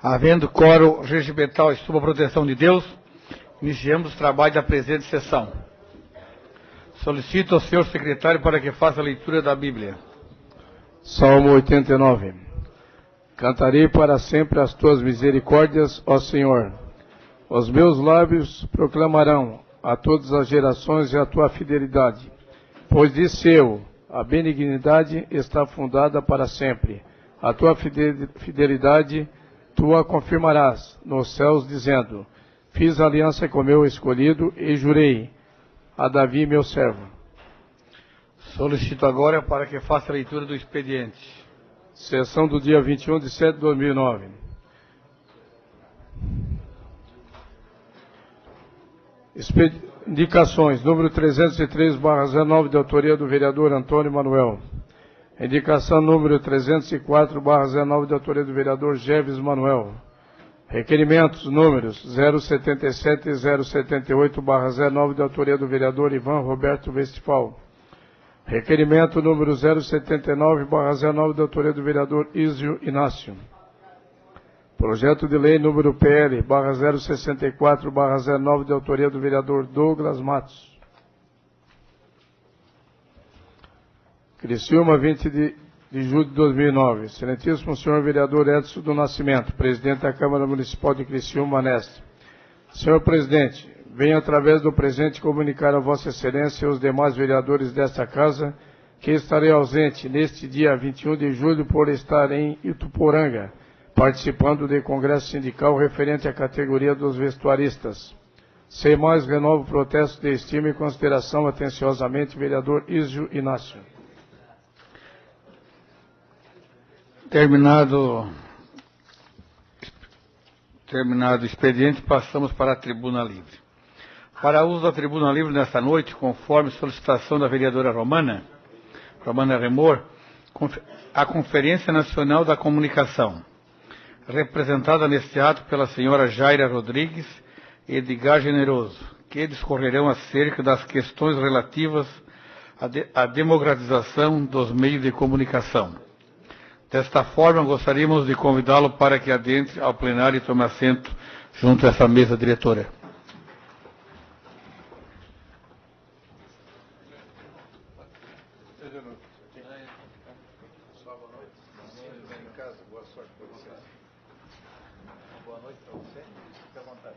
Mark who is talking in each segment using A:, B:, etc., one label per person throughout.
A: Havendo quórum regimental e sob a proteção de Deus, iniciamos o trabalho da presente sessão. Solicito ao senhor secretário para que faça a leitura da Bíblia.
B: Salmo 89. Cantarei para sempre as tuas misericórdias, ó Senhor. Os meus lábios proclamarão a todas as gerações a tua fidelidade. Pois disse eu, a benignidade está fundada para sempre. A tua fidelidade tu a confirmarás nos céus, dizendo: fiz aliança com meu escolhido e jurei a Davi, meu servo.
A: Solicito agora para que faça a leitura do expediente.
B: Sessão do dia 21 de setembro de 2009. Indicações. Número 303/09, de autoria do vereador Antônio Manuel. Indicação número 304/09, de autoria do vereador Jeves Manuel. Requerimentos números 077 e 078/09, de autoria do vereador Ivan Roberto Westphal. Requerimento número 079/09, de autoria do vereador Ísio Inácio. Projeto de lei número PL/064/09, de autoria do vereador Douglas Matos. Criciúma, 20 de julho de 2009. Excelentíssimo senhor vereador Edson do Nascimento, presidente da Câmara Municipal de Criciúma, Neste. Senhor presidente, venho através do presente comunicar a vossa excelência e aos demais vereadores desta casa que estarei ausente neste dia 21 de julho por estar em Ituporanga, participando do congresso sindical referente à categoria dos vestuaristas. Sem mais, renovo o protesto de estima e consideração atenciosamente, vereador Ísio Inácio.
A: Terminado o expediente, passamos para a tribuna livre. Para uso da tribuna livre nesta noite, conforme solicitação da vereadora Romana Remor, a Conferência Nacional da Comunicação, representada neste ato pela senhora Jaira Rodrigues e Edgar Generoso, que discorrerão acerca das questões relativas à democratização dos meios de comunicação. Desta forma, gostaríamos de convidá-lo para que adentre ao plenário e tome assento junto a essa mesa diretora.
B: Boa noite para você. Fique à vontade.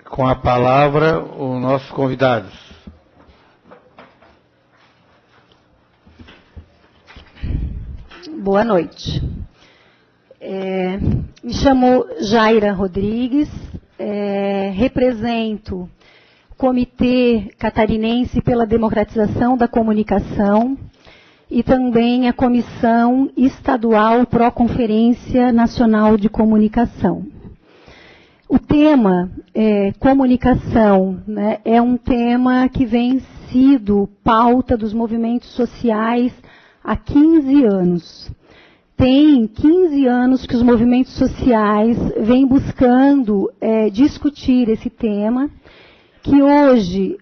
A: Com a palavra, os nossos convidados.
C: Boa noite. Me chamo Jaira Rodrigues, represento o Comitê Catarinense pela Democratização da Comunicação e também a Comissão Estadual Pró-Conferência Nacional de Comunicação. O tema comunicação, né, é um tema que vem sido pauta dos movimentos sociais há 15 anos. Tem 15 anos que os movimentos sociais vêm buscando discutir esse tema, que hoje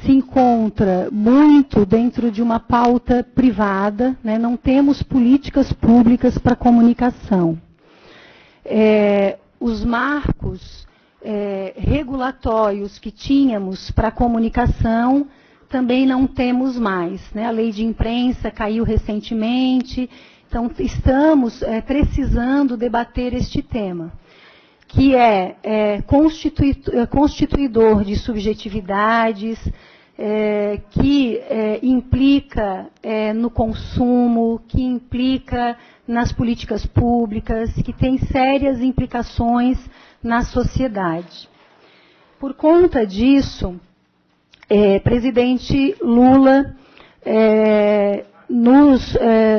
C: se encontra muito dentro de uma pauta privada, né, não temos políticas públicas para comunicação. Os marcos regulatórios que tínhamos para a comunicação também não temos mais, né? A lei de imprensa caiu recentemente, então estamos precisando debater este tema, que é constituidor de subjetividades, que implica no consumo, que implica nas políticas públicas, que tem sérias implicações na sociedade. Por conta disso, presidente Lula,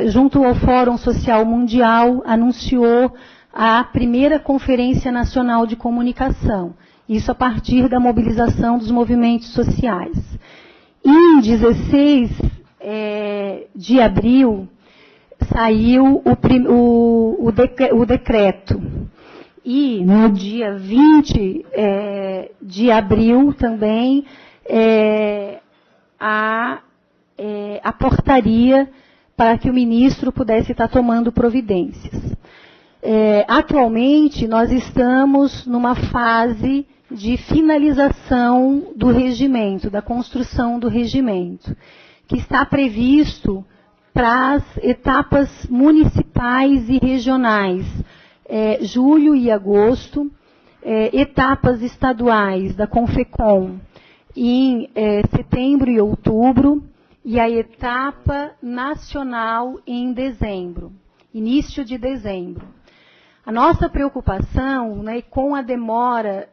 C: junto ao Fórum Social Mundial, anunciou a primeira Conferência Nacional de Comunicação, isso a partir da mobilização dos movimentos sociais. Em 16 de abril, saiu o decreto. E no dia 20 de abril também a portaria para que o ministro pudesse estar tomando providências. Atualmente, nós estamos numa fase de finalização do regimento, da construção do regimento, que está previsto para as etapas municipais e regionais, julho e agosto, etapas estaduais da Confecom em setembro e outubro, e a etapa nacional em dezembro, início de dezembro. A nossa preocupação, né, com a demora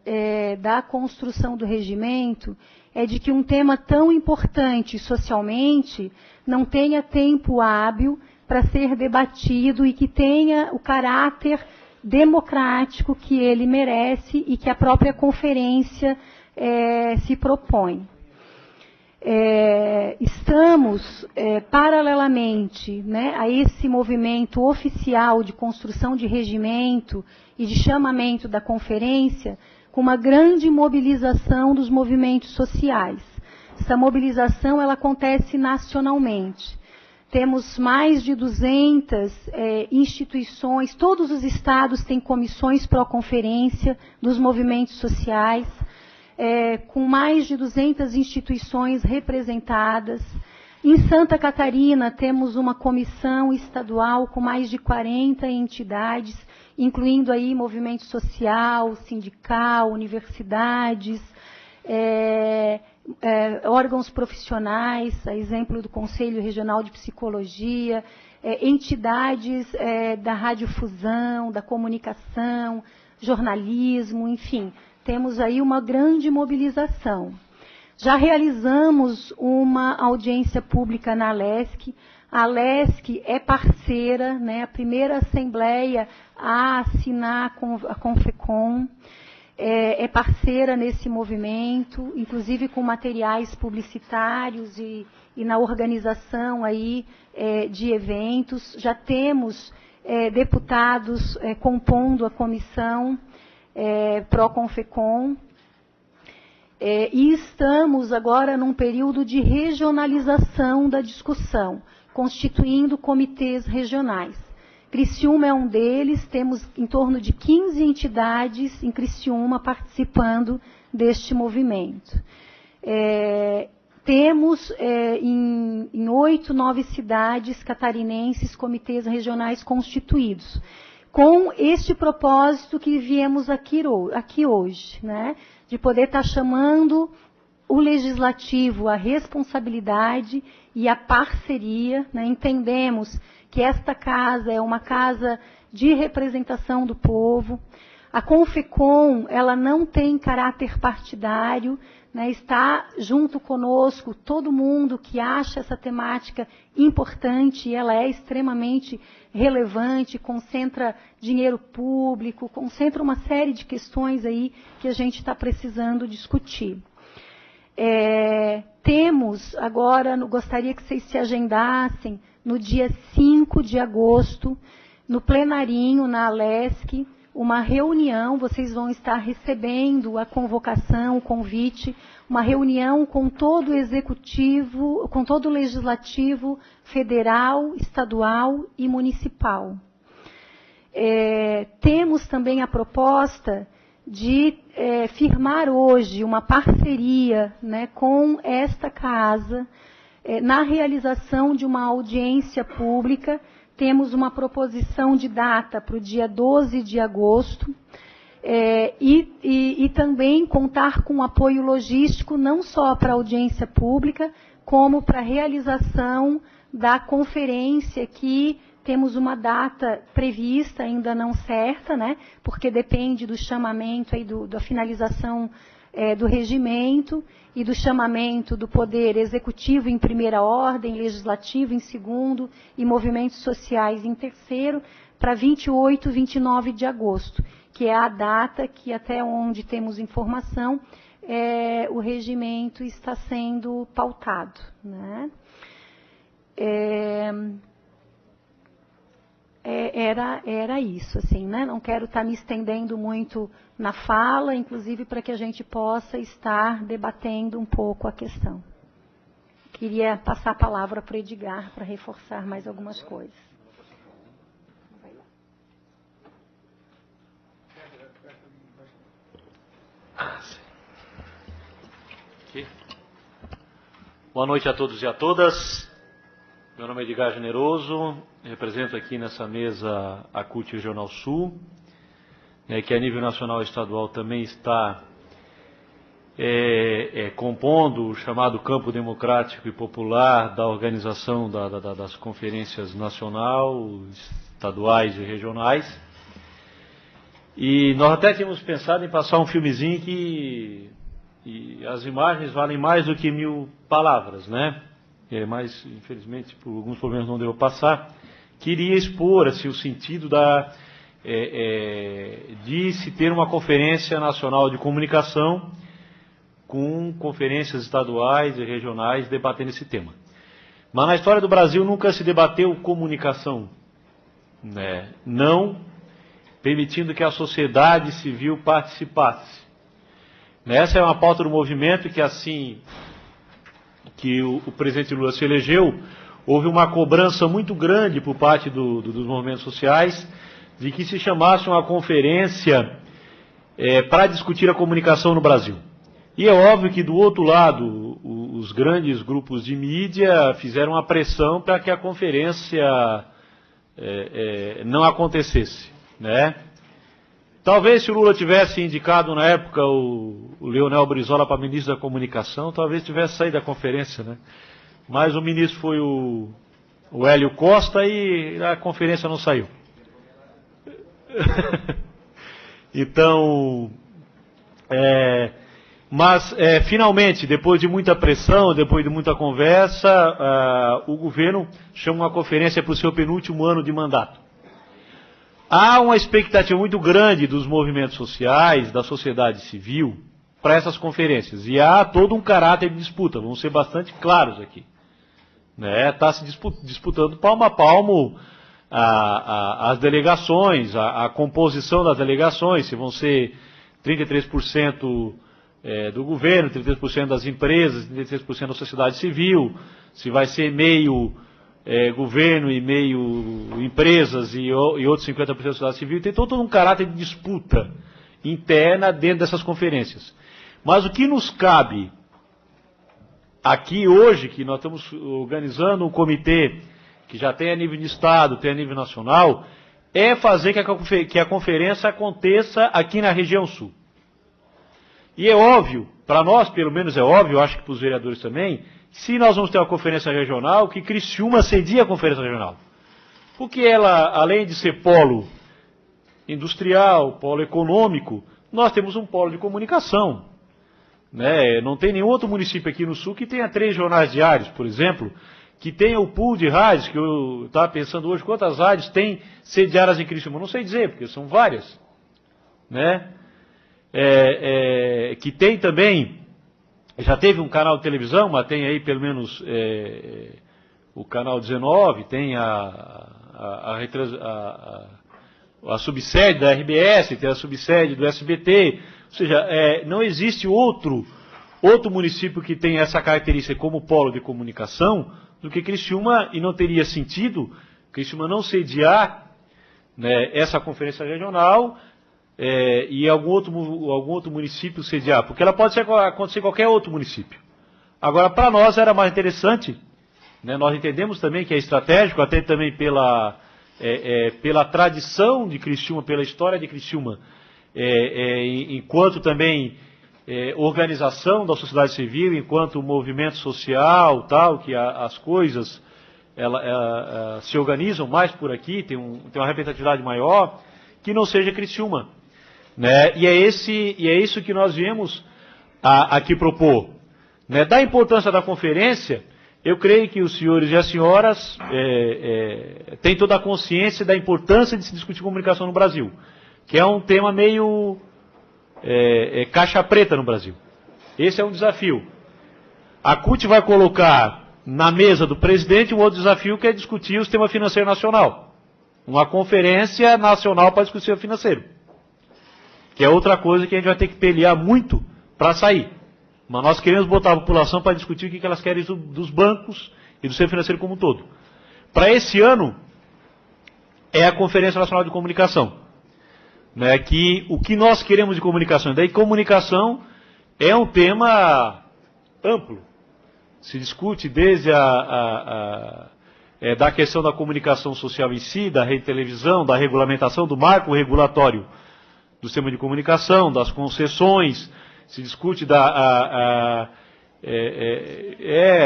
C: da construção do regimento é de que um tema tão importante socialmente não tenha tempo hábil para ser debatido e que tenha o caráter democrático que ele merece e que a própria conferência se propõe. Estamos, paralelamente, né, a esse movimento oficial de construção de regimento e de chamamento da conferência, com uma grande mobilização dos movimentos sociais. Essa mobilização ela acontece nacionalmente. Temos mais de 200 instituições, todos os estados têm comissões pró-conferência dos movimentos sociais, com mais de 200 instituições representadas. Em Santa Catarina, temos uma comissão estadual com mais de 40 entidades, incluindo aí movimento social, sindical, universidades, órgãos profissionais, a exemplo do Conselho Regional de Psicologia, entidades da radiodifusão, da comunicação, jornalismo, enfim. Temos aí uma grande mobilização. Já realizamos uma audiência pública na ALESC. A ALESC é parceira, né, a primeira assembleia a assinar a Confecom, é parceira nesse movimento, inclusive com materiais publicitários e na organização aí, de eventos. Já temos deputados compondo a comissão pró-Confecom, e estamos agora num período de regionalização da discussão, constituindo comitês regionais. Criciúma é um deles, temos em torno de 15 entidades em Criciúma participando deste movimento. Temos em 8, 9 cidades catarinenses comitês regionais constituídos, com este propósito que viemos aqui hoje, né, de poder estar chamando o legislativo à responsabilidade e à parceria, né. Entendemos que esta casa é uma casa de representação do povo. A Confecom, ela não tem caráter partidário, né, está junto conosco todo mundo que acha essa temática importante, e ela é extremamente relevante, concentra dinheiro público, concentra uma série de questões aí que a gente está precisando discutir. Temos agora, gostaria que vocês se agendassem, no dia 5 de agosto, no plenarinho, na ALESC, uma reunião, vocês vão estar recebendo a convocação, o convite, uma reunião com todo o executivo, com todo o legislativo federal, estadual e municipal. Temos também a proposta de firmar hoje uma parceria, né, com esta casa, na realização de uma audiência pública. Temos uma proposição de data para o dia 12 de agosto, e também contar com apoio logístico, não só para a audiência pública, como para a realização da conferência, que temos uma data prevista, ainda não certa, né, porque depende do chamamento, aí da finalização do regimento e do chamamento do Poder Executivo em primeira ordem, Legislativo em segundo e movimentos sociais em terceiro, para 28, 29 de agosto, que é a data que, até onde temos informação, o regimento está sendo pautado, né? era isso, assim, né? Não quero estar me estendendo muito na fala, inclusive para que a gente possa estar debatendo um pouco a questão. Queria passar a palavra para o Edgar para reforçar mais algumas coisas.
D: Boa noite a todos e a todas. Meu nome é Edgar Generoso, represento aqui nessa mesa a CUT Regional Sul, que a nível nacional e estadual também está compondo o chamado campo democrático e popular da organização das conferências nacional, estaduais e regionais. E nós até tínhamos pensado em passar um filmezinho que as imagens valem mais do que 1000 palavras, né? Mas, infelizmente, por alguns problemas não deu passar. Queria expor assim, o sentido de se ter uma conferência nacional de comunicação com conferências estaduais e regionais debatendo esse tema. Mas na história do Brasil nunca se debateu comunicação, né? Não permitindo que a sociedade civil participasse. Essa é uma pauta do movimento que, assim que o presidente Lula se elegeu, houve uma cobrança muito grande por parte dos movimentos sociais de que se chamasse uma conferência para discutir a comunicação no Brasil. E é óbvio que, do outro lado, os grandes grupos de mídia fizeram uma pressão para que a conferência não acontecesse, né? Talvez se o Lula tivesse indicado na época o Leonel Brizola para ministro da Comunicação, talvez tivesse saído da conferência, né? Mas o ministro foi o Hélio Costa e a conferência não saiu. Então, finalmente, depois de muita pressão, depois de muita conversa, o governo chama uma conferência para o seu penúltimo ano de mandato. Há uma expectativa muito grande dos movimentos sociais, da sociedade civil, para essas conferências. E há todo um caráter de disputa, vamos ser bastante claros aqui. Está se disputando palmo a palmo as delegações, a composição das delegações, se vão ser 33% do governo, 33% das empresas, 33% da sociedade civil, se vai ser meio governo e meio empresas e outros 50% da sociedade civil. Tem todo um caráter de disputa interna dentro dessas conferências. Mas o que nos cabe aqui hoje, que nós estamos organizando um comitê que já tem a nível de Estado, tem a nível nacional, é fazer que a conferência aconteça aqui na região sul. E é óbvio, para nós pelo menos é óbvio, eu acho que para os vereadores também, se nós vamos ter uma conferência regional, que Criciúma cedia a conferência regional. Porque ela, além de ser polo industrial, polo econômico, nós temos um polo de comunicação. Né? Não tem nenhum outro município aqui no sul que tenha 3 jornais diários, por exemplo, que tenha o pool de rádios, que eu estava pensando hoje, quantas rádios tem sediadas em Criciúma? Não sei dizer, porque são várias. Né? Que tem também... Já teve um canal de televisão, mas tem aí pelo menos o canal 19, tem a subsede da RBS, tem a subsede do SBT. Ou seja, não existe outro município que tenha essa característica como polo de comunicação do que Criciúma, e não teria sentido Criciúma não sediar, né, essa conferência regional, e algum outro município sediar, porque ela pode acontecer em qualquer outro município. Agora, para nós era mais interessante, né, nós entendemos também que é estratégico, até também pela tradição de Criciúma, pela história de Criciúma, enquanto também organização da sociedade civil, enquanto movimento social, tal, que as coisas se organizam mais por aqui, tem uma representatividade maior, que não seja Criciúma. Né? E é isso que nós viemos aqui propor. Né? Da importância da conferência, eu creio que os senhores e as senhoras têm toda a consciência da importância de se discutir comunicação no Brasil, que é um tema meio caixa preta no Brasil. Esse é um desafio. A CUT vai colocar na mesa do presidente um outro desafio, que é discutir o sistema financeiro nacional. uma conferência nacional para discutir o financeiro. Que é outra coisa que a gente vai ter que pelear muito para sair. Mas nós queremos botar a população para discutir o que elas querem dos bancos e do sistema financeiro como um todo. Para esse ano, é a Conferência Nacional de Comunicação. Né, que o que nós queremos de comunicação. Daí comunicação é um tema amplo. Se discute desde da questão da comunicação social em si, da rede de televisão, da regulamentação, do marco regulatório do sistema de comunicação, das concessões, se discute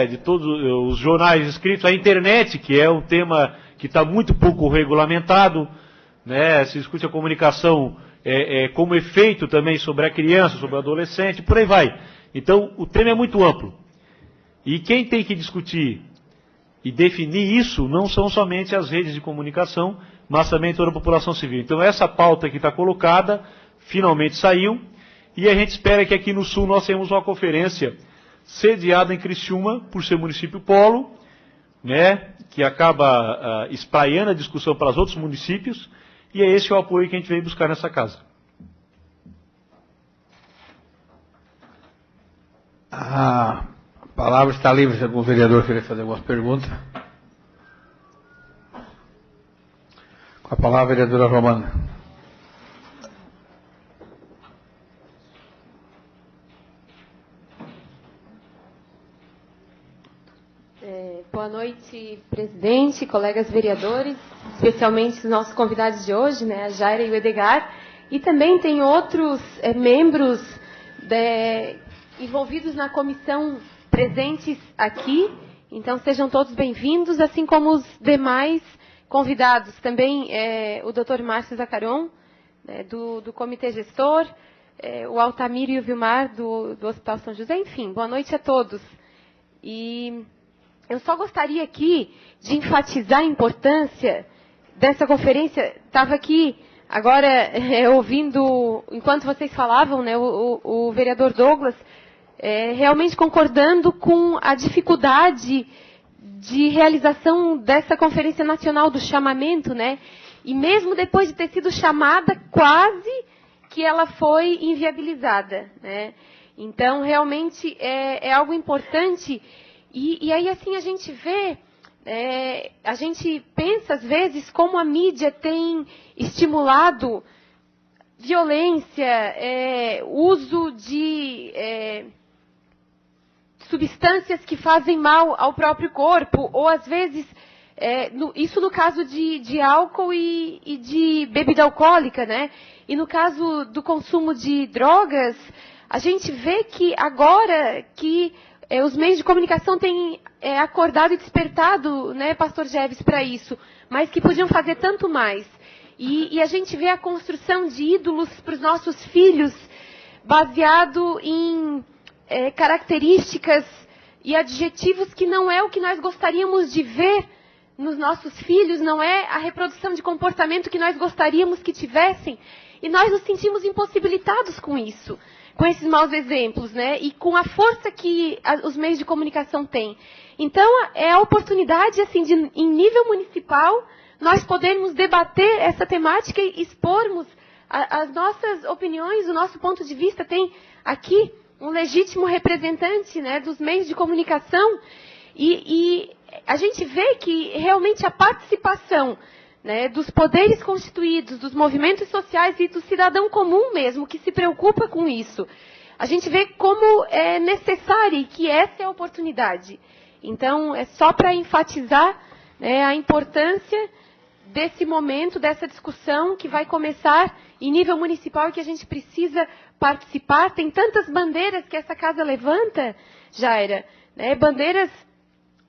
D: de todos os jornais escritos, a internet, que é um tema que está muito pouco regulamentado, né, se discute a comunicação como efeito também sobre a criança, sobre o adolescente, por aí vai. Então, o tema é muito amplo. E quem tem que discutir e definir isso não são somente as redes de comunicação, mas também toda a população civil. Então, essa pauta que está colocada, finalmente saiu, e a gente espera que aqui no Sul nós tenhamos uma conferência sediada em Criciúma, por ser município polo, né, que acaba espraiando a discussão para os outros municípios, e é esse o apoio que a gente veio buscar nessa casa.
A: A palavra está livre, se algum vereador querer fazer alguma pergunta. Com a palavra, a vereadora Romana.
E: Boa noite, presidente, colegas vereadores, especialmente os nossos convidados de hoje, né, a Jaira e o Edgar, e também tem outros membros envolvidos na comissão presentes aqui, então sejam todos bem-vindos, assim como os demais convidados, também o Dr. Márcio Zacaron, né, do Comitê Gestor, o Altamiro e o Vilmar do Hospital São José, enfim, boa noite a todos. E eu só gostaria aqui de enfatizar a importância dessa conferência. Estava aqui agora ouvindo, enquanto vocês falavam, né, o vereador Douglas, realmente concordando com a dificuldade de realização dessa Conferência Nacional do chamamento, né? E mesmo depois de ter sido chamada, quase que ela foi inviabilizada, né? Então, realmente, é algo importante. E aí, assim, a gente vê, a gente pensa, às vezes, como a mídia tem estimulado violência, uso de substâncias que fazem mal ao próprio corpo, ou, às vezes, isso no caso de álcool e de bebida alcoólica, né? E no caso do consumo de drogas, a gente vê que agora que os meios de comunicação têm acordado e despertado, né, Pastor Jeves, para isso, mas que podiam fazer tanto mais. E a gente vê a construção de ídolos para os nossos filhos, baseado em características e adjetivos que não é o que nós gostaríamos de ver nos nossos filhos, não é a reprodução de comportamento que nós gostaríamos que tivessem, e nós nos sentimos impossibilitados com isso, com esses maus exemplos, né? E com a força que os meios de comunicação têm. Então, é a oportunidade, assim, de, em nível municipal, nós podermos debater essa temática e expormos as nossas opiniões, o nosso ponto de vista. Tem aqui um legítimo representante, né, dos meios de comunicação, e a gente vê que realmente a participação, né, dos poderes constituídos, dos movimentos sociais e do cidadão comum mesmo, que se preocupa com isso. A gente vê como é necessário e que essa é a oportunidade. Então, é só para enfatizar, né, a importância desse momento, dessa discussão que vai começar em nível municipal e que a gente precisa participar. Tem tantas bandeiras que essa casa levanta, Jaira, né, bandeiras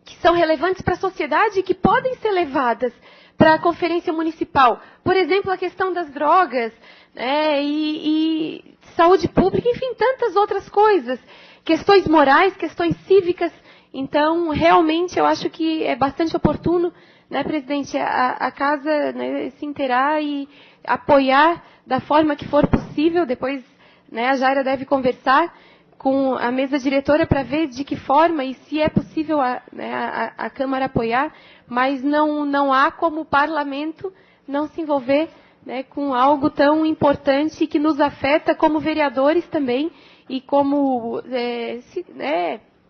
E: que são relevantes para a sociedade e que podem ser levadas para a conferência municipal. Por exemplo, a questão das drogas, né, e saúde pública, enfim, tantas outras coisas. Questões morais, questões cívicas. Então, realmente, eu acho que é bastante oportuno, né, presidente, a casa, né, se inteirar e apoiar da forma que for possível. Depois, né, a Jaira deve conversar com a mesa diretora para ver de que forma e se é possível a Câmara apoiar, mas não há como parlamento, não se envolver, né, com algo tão importante que nos afeta como vereadores também e como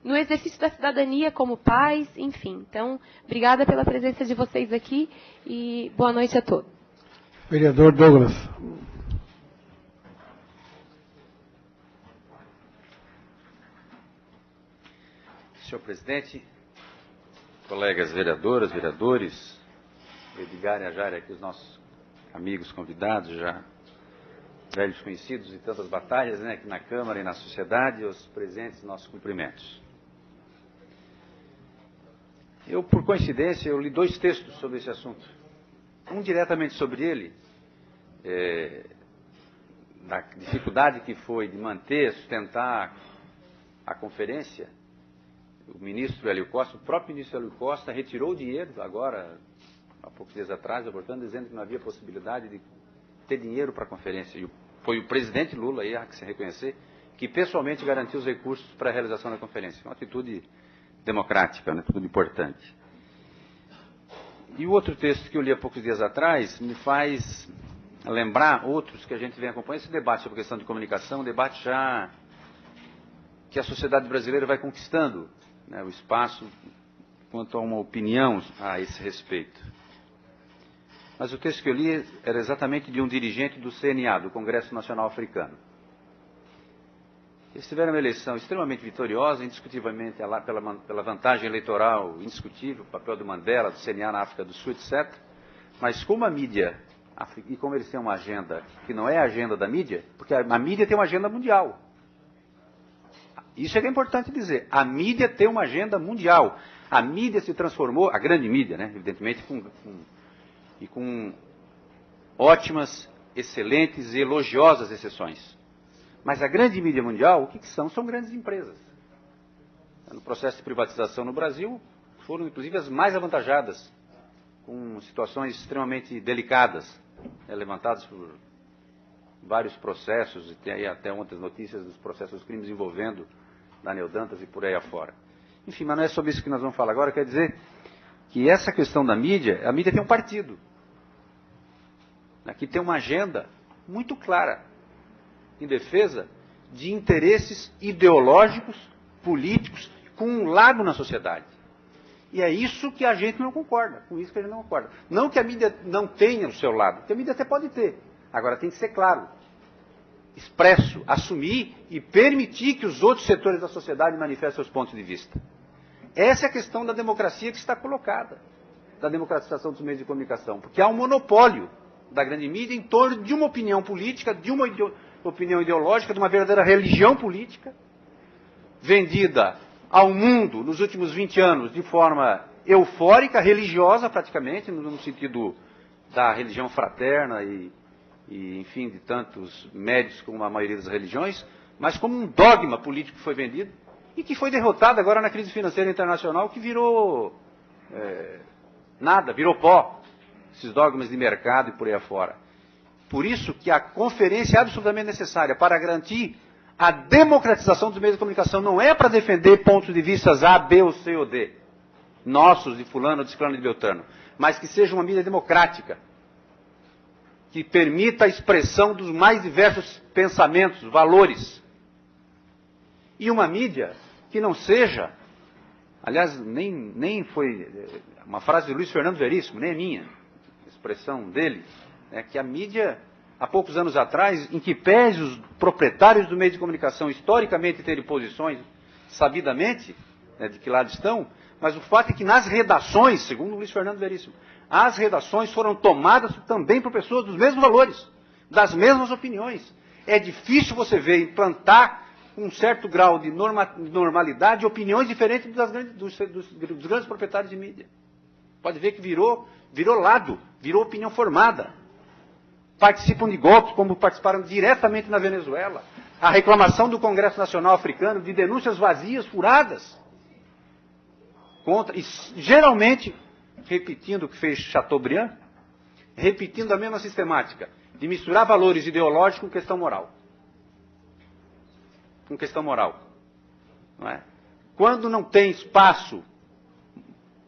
E: no exercício da cidadania, como pais, enfim. Então, obrigada pela presença de vocês aqui e boa noite a todos.
A: Vereador Douglas.
F: Senhor presidente, colegas vereadoras, vereadores, Edgar e Ajara, aqui os nossos amigos convidados, já velhos conhecidos de tantas batalhas, né, aqui na Câmara e na sociedade, os presentes, nossos cumprimentos. Eu, por coincidência, eu li 2 textos sobre esse assunto. Um diretamente sobre ele, da dificuldade que foi de manter, sustentar a conferência. O ministro Hélio Costa, o próprio ministro Hélio Costa, retirou o dinheiro, agora, há poucos dias atrás, portanto, dizendo que não havia possibilidade de ter dinheiro para a conferência. E foi o presidente Lula, aí há que se reconhecer, que pessoalmente garantiu os recursos para a realização da conferência. Uma atitude democrática, uma atitude importante. E o outro texto que eu li há poucos dias atrás me faz lembrar outros que a gente vem acompanhando, esse debate sobre a questão de comunicação, um debate já que a sociedade brasileira vai conquistando, né, o espaço quanto a uma opinião a esse respeito. Mas o texto que eu li era exatamente de um dirigente do CNA, do Congresso Nacional Africano. Eles tiveram uma eleição extremamente vitoriosa, indiscutivelmente pela vantagem eleitoral indiscutível, o papel do Mandela, do CNA na África do Sul, etc. Mas como a mídia, e como eles têm uma agenda que não é a agenda da mídia, porque a mídia tem uma agenda mundial. Isso é que é importante dizer. A mídia tem uma agenda mundial. A mídia se transformou, a grande mídia, né, evidentemente, com ótimas, excelentes e elogiosas exceções. Mas a grande mídia mundial, o que são? São grandes empresas. No processo de privatização no Brasil, foram inclusive as mais avantajadas, com situações extremamente delicadas, levantadas por vários processos, e tem aí até ontem as notícias dos processos dos crimes envolvendo Daniel Dantas e por aí afora. Enfim, mas não é sobre isso que nós vamos falar agora. Quer dizer que essa questão da mídia, a mídia tem um partido. Aqui tem uma agenda muito clara em defesa de interesses ideológicos, políticos, com um lado na sociedade. E é isso que a gente não concorda, com isso que a gente não concorda. Não que a mídia não tenha o seu lado, porque a mídia até pode ter. Agora tem que ser claro, expresso, assumir e permitir que os outros setores da sociedade manifestem seus pontos de vista. Essa é a questão da democracia que está colocada, da democratização dos meios de comunicação, porque há um monopólio da grande mídia em torno de uma opinião política, de uma opinião ideológica, de uma verdadeira religião política, vendida ao mundo nos últimos 20 anos de forma eufórica, religiosa praticamente, no sentido da religião fraterna e enfim, de tantos médios como a maioria das religiões, mas como um dogma político que foi vendido e que foi derrotado agora na crise financeira internacional, que virou nada, virou pó, esses dogmas de mercado e por aí afora. Por isso que a conferência é absolutamente necessária para garantir a democratização dos meios de comunicação. Não é para defender pontos de vista A, B ou C ou D, nossos, de fulano, de ciclano, de beltrano, mas que seja uma mídia democrática, que permita a expressão dos mais diversos pensamentos, valores. E uma mídia que não seja, aliás, nem foi uma frase de Luiz Fernando Veríssimo, nem é minha, expressão dele, que a mídia, há poucos anos atrás, em que pese os proprietários do meio de comunicação historicamente terem posições sabidamente, de que lado estão, mas o fato é que nas redações, segundo Luiz Fernando Veríssimo, as redações foram tomadas também por pessoas dos mesmos valores, das mesmas opiniões. É difícil você ver implantar um certo grau de normalidade, opiniões diferentes dos grandes proprietários de mídia. Pode ver que virou lado, virou opinião formada. Participam de golpes, como participaram diretamente na Venezuela. A reclamação do Congresso Nacional Africano de denúncias vazias, furadas. E geralmente, repetindo o que fez Chateaubriand, repetindo a mesma sistemática, de misturar valores ideológicos com questão moral. Com questão moral. Não é? Quando não tem espaço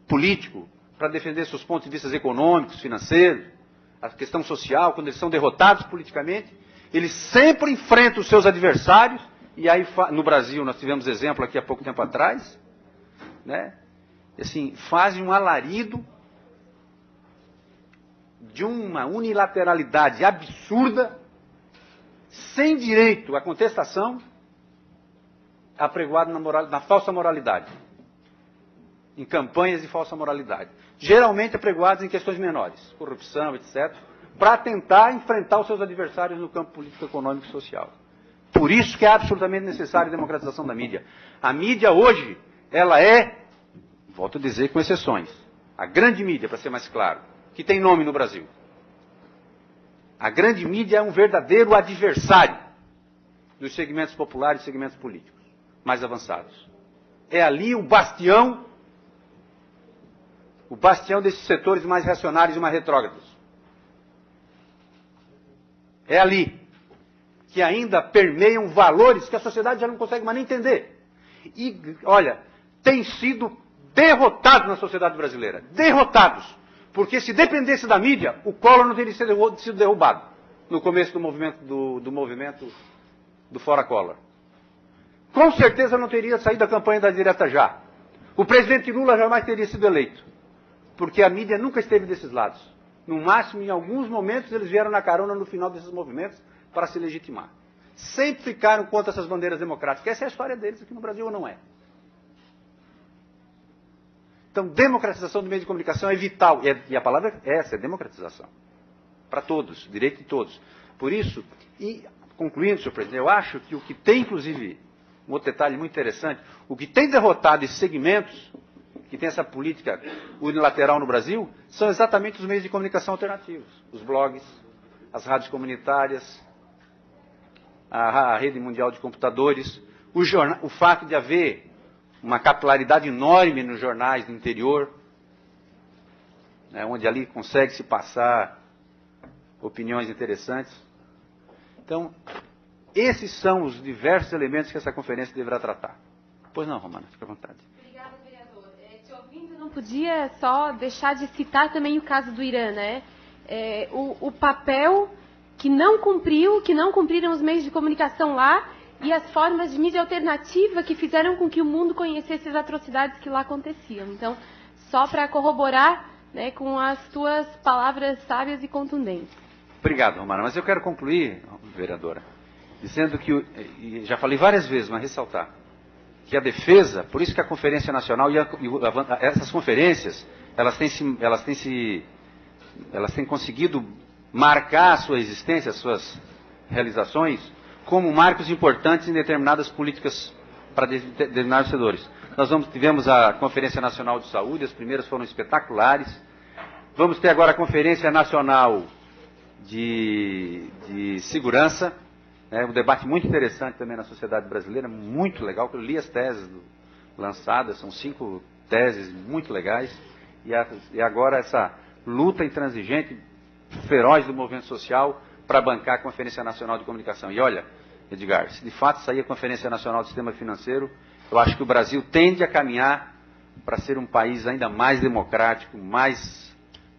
F: político para defender seus pontos de vista econômicos, financeiros, a questão social, quando eles são derrotados politicamente, eles sempre enfrentam os seus adversários, e aí no Brasil nós tivemos exemplo aqui há pouco tempo atrás, né? Assim, fazem um alarido de uma unilateralidade absurda, sem direito à contestação, apregoado na falsa moralidade, em campanhas de falsa moralidade, geralmente apregoadas em questões menores, corrupção, etc., para tentar enfrentar os seus adversários no campo político, econômico e social. Por isso que é absolutamente necessária a democratização da mídia. A mídia hoje, ela é, volto a dizer com exceções, a grande mídia, para ser mais claro, que tem nome no Brasil. A grande mídia é um verdadeiro adversário dos segmentos populares e segmentos políticos mais avançados. É ali o bastião desses setores mais reacionários e mais retrógrados. É ali que ainda permeiam valores que a sociedade já não consegue mais nem entender. E, olha, tem sido derrotados na sociedade brasileira. Derrotados. Porque se dependesse da mídia, o Collor não teria sido derrubado no começo do movimento do Fora Collor. Com certeza não teria saído da campanha da direta já. O presidente Lula jamais teria sido eleito. Porque a mídia nunca esteve desses lados. No máximo, em alguns momentos, eles vieram na carona no final desses movimentos para se legitimar. Sempre ficaram contra essas bandeiras democráticas. Essa é a história deles aqui no Brasil, ou não é? Então, democratização do meio de comunicação é vital. E a palavra é essa, é democratização. Para todos, direito de todos. Por isso, e concluindo, senhor presidente, eu acho que o que tem, inclusive, um outro detalhe muito interessante, o que tem derrotado esses segmentos, que tem essa política unilateral no Brasil, são exatamente os meios de comunicação alternativos. Os blogs, as rádios comunitárias, a rede mundial de computadores, o fato de haver uma capilaridade enorme nos jornais do interior, né, onde ali consegue-se passar opiniões interessantes. Então, esses são os diversos elementos que essa conferência deverá tratar. Pois não, Romana, fica à vontade.
E: Obrigada, vereador. Te ouvindo, não podia só deixar de citar também o caso do Irã, né? O papel que não cumpriram os meios de comunicação lá, e as formas de mídia alternativa que fizeram com que o mundo conhecesse as atrocidades que lá aconteciam. Então, só para corroborar, né, com as tuas palavras sábias e contundentes.
F: Obrigado, Romana. Mas eu quero concluir, vereadora, dizendo que, e já falei várias vezes, mas ressaltar, que a defesa, por isso que a Conferência Nacional essas conferências, elas têm conseguido marcar a sua existência, as suas realizações, como marcos importantes em determinadas políticas para determinados setores. Tivemos a Conferência Nacional de Saúde, as primeiras foram espetaculares. Vamos ter agora a Conferência Nacional de Segurança, um debate muito interessante também na sociedade brasileira, muito legal, eu li as teses lançadas, são 5 teses muito legais, e agora essa luta intransigente, feroz do movimento social para bancar a Conferência Nacional de Comunicação. E olha, Edgar, se de fato sair a Conferência Nacional do Sistema Financeiro, eu acho que o Brasil tende a caminhar para ser um país ainda mais democrático, mais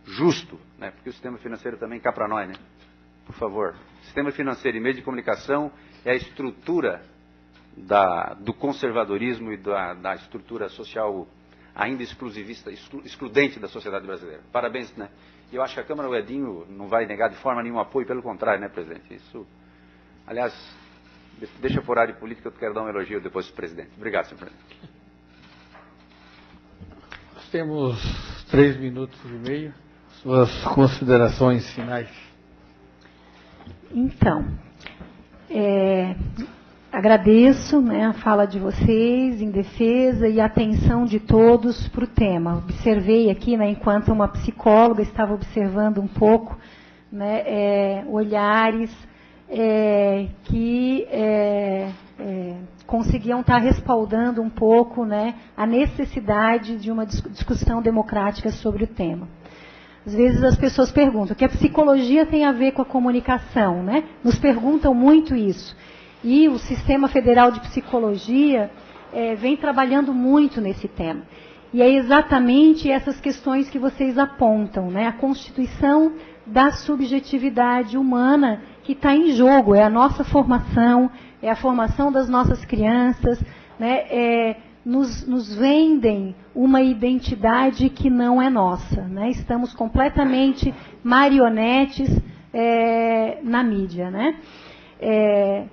F: justo, né? Porque o sistema financeiro também cá para nós, né? Por favor. Sistema financeiro e meio de comunicação é a estrutura do conservadorismo e da estrutura social ainda exclusivista, excludente da sociedade brasileira. Parabéns, né? E eu acho que a Câmara, o Edinho, não vai negar de forma nenhuma apoio, pelo contrário, né, presidente? Isso, aliás, deixa por área de política, eu quero dar um elogio depois do presidente. Obrigado, senhor presidente.
A: Nós temos 3 minutos e meio. Suas considerações finais.
C: Então, agradeço, né, a fala de vocês em defesa e a atenção de todos para o tema. Observei aqui, né, enquanto uma psicóloga estava observando um pouco, né, olhares que conseguiam estar respaldando um pouco, né, a necessidade de uma discussão democrática sobre o tema. Às vezes as pessoas perguntam o que a psicologia tem a ver com a comunicação, né? Nos perguntam muito isso. E o Sistema Federal de Psicologia vem trabalhando muito nesse tema. E é exatamente essas questões que vocês apontam, né? A Constituição da subjetividade humana que está em jogo. É a nossa formação, é a formação das nossas crianças, né? Nos vendem uma identidade que não é nossa, né? Estamos completamente marionetes na mídia, né?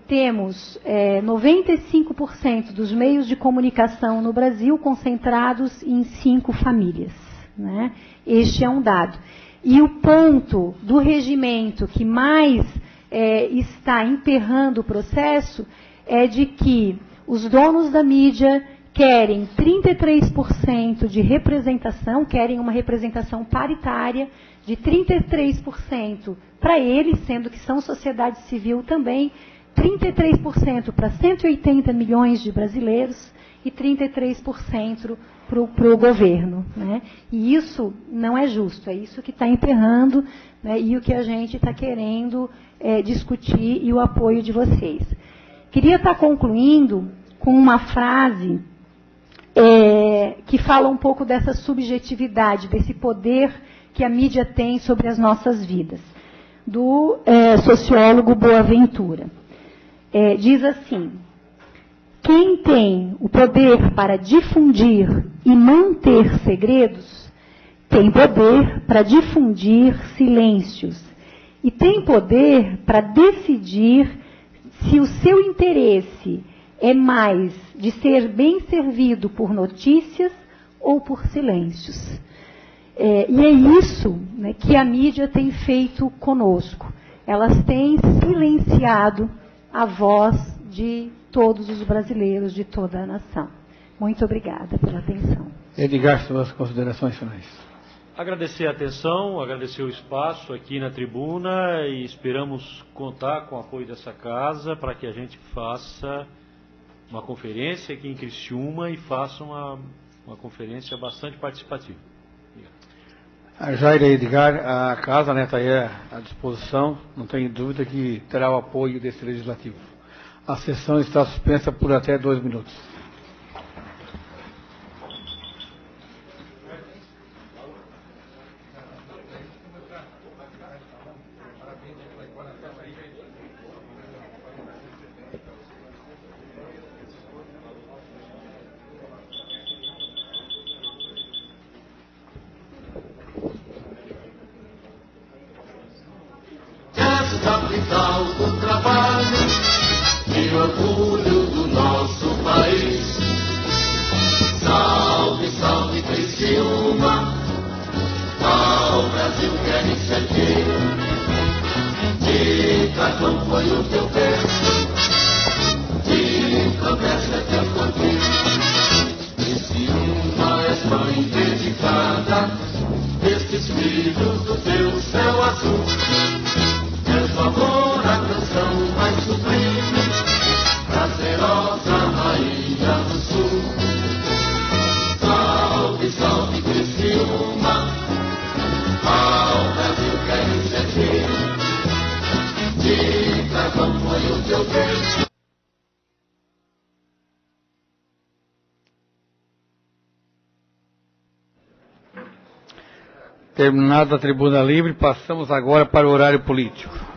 C: Temos 95% dos meios de comunicação no Brasil concentrados em 5 famílias, né? Este é um dado. E o ponto do regimento que mais está emperrando o processo é de que os donos da mídia querem 33% de representação, querem uma representação paritária de 33% para eles, sendo que são sociedade civil também, 33% para 180 milhões de brasileiros e 33% para o governo, né? E isso não é justo, é isso que está emperrando, né? E o que a gente está querendo discutir e o apoio de vocês. Queria estar concluindo com uma frase que fala um pouco dessa subjetividade, desse poder que a mídia tem sobre as nossas vidas, do sociólogo Boaventura. Diz assim: quem tem o poder para difundir e manter segredos, tem poder para difundir silêncios, e tem poder para decidir se o seu interesse é mais de ser bem servido por notícias ou por silêncios. E é isso, né, que a mídia tem feito conosco. Elas têm silenciado a voz de todos os brasileiros, de toda a nação. Muito obrigada pela atenção.
A: Edgar, suas considerações finais.
D: Agradecer a atenção, agradecer o espaço aqui na tribuna e esperamos contar com o apoio dessa casa para que a gente faça uma conferência aqui em Criciúma e faça uma conferência bastante participativa.
A: A Jair e Edgar, a casa está aí à disposição, não tenho dúvida que terá o apoio desse legislativo. A sessão está suspensa por até 2 minutos.
G: Capital do trabalho e orgulho do nosso país. Salve, salve Criciúma, ao Brasil querem servir. De cartão foi o teu berço, de promessa é teu poder. Criciúma és mãe dedicada destes filhos do teu céu azul. Amor, a canção mais sublime, prazerosa rainha do sul. Salve, salve Criciúma, ao Brasil querem servir. De carvão foi o teu berço.
A: Terminada a tribuna livre, passamos agora para o horário político.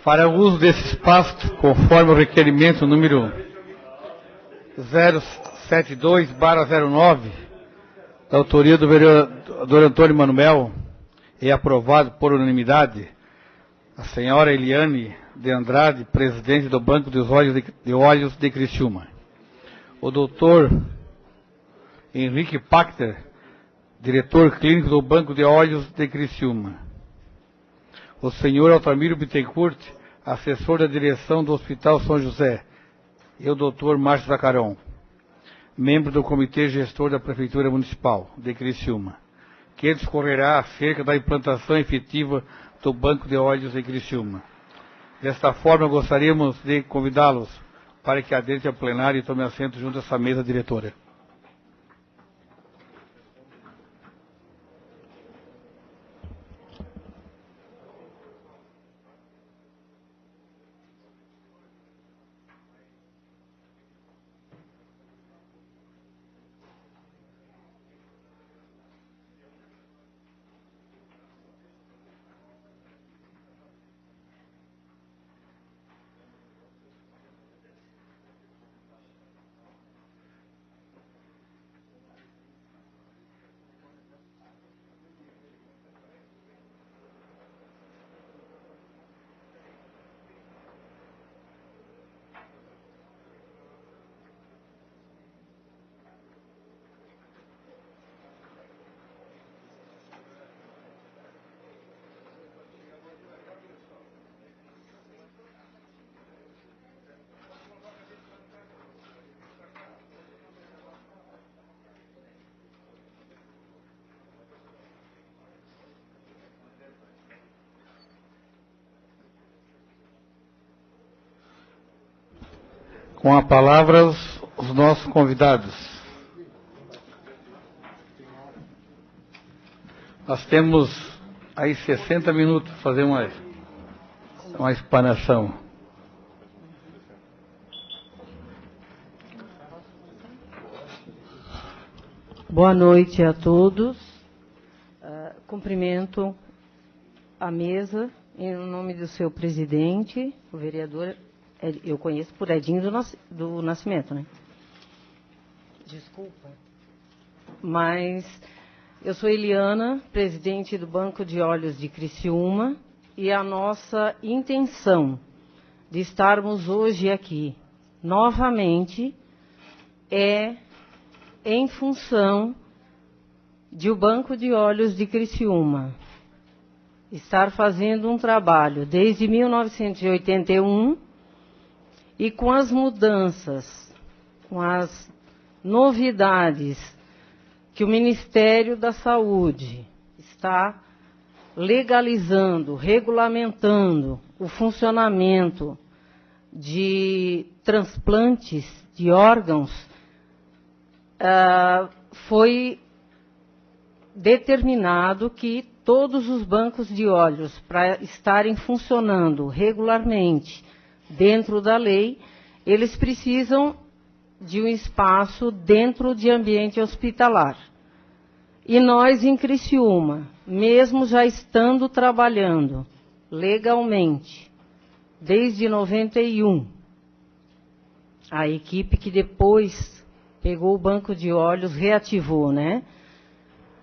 A: Para o uso desse espaço, conforme o requerimento número 072/09, da autoria do vereador Antônio Manuel, e aprovado por unanimidade, a senhora Eliane de Andrade, presidente do Banco de Olhos de Criciúma, o doutor Henrique Pachter, diretor clínico do Banco de Olhos de Criciúma, o senhor Altamiro Bittencourt, assessor da direção do Hospital São José, e o doutor Márcio Zacarão, membro do Comitê Gestor da Prefeitura Municipal de Criciúma, que discorrerá acerca da implantação efetiva do Banco de Olhos em Criciúma. Desta forma, gostaríamos de convidá-los para que adentre ao plenário e tome assento junto a essa mesa diretora. Com a palavra os nossos convidados. Nós temos aí 60 minutos para fazer uma explanação.
H: Boa noite a todos. Cumprimento a mesa em nome do seu presidente, o vereador, eu conheço por Edinho do Nascimento, né? Desculpa. Mas eu sou Eliana, presidente do Banco de Óleos de Criciúma, e a nossa intenção de estarmos hoje aqui novamente é em função de o Banco de Óleos de Criciúma estar fazendo um trabalho desde 1981 e com as mudanças, com as novidades que o Ministério da Saúde está legalizando, regulamentando o funcionamento de transplantes de órgãos, foi determinado que todos os bancos de óleos, para estarem funcionando regularmente dentro da lei, eles precisam de um espaço dentro de ambiente hospitalar. E nós, em Criciúma, mesmo já estando trabalhando legalmente, desde 91, a equipe que depois pegou o banco de óleos reativou, né?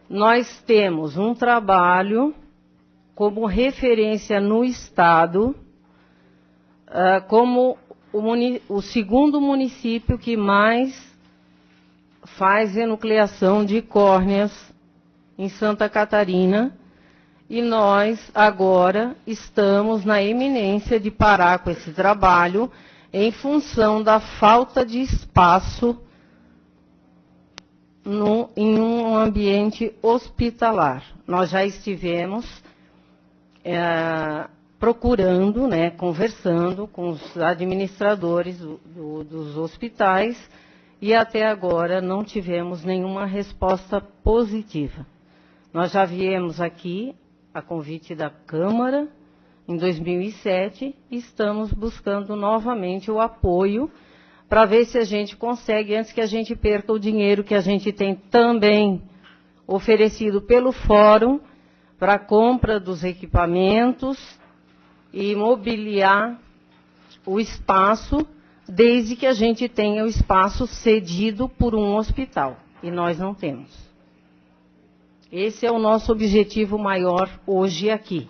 H: Nós temos um trabalho como referência no Estado, como o segundo município que mais faz enucleação de córneas em Santa Catarina, e nós agora estamos na iminência de parar com esse trabalho em função da falta de espaço em um ambiente hospitalar. Nós já estivemos procurando, né, conversando com os administradores dos hospitais e até agora não tivemos nenhuma resposta positiva. Nós já viemos aqui a convite da Câmara em 2007 e estamos buscando novamente o apoio para ver se a gente consegue, antes que a gente perca o dinheiro que a gente tem também oferecido pelo Fórum para a compra dos equipamentos e mobiliar o espaço, desde que a gente tenha o espaço cedido por um hospital. E nós não temos. Esse é o nosso objetivo maior hoje aqui.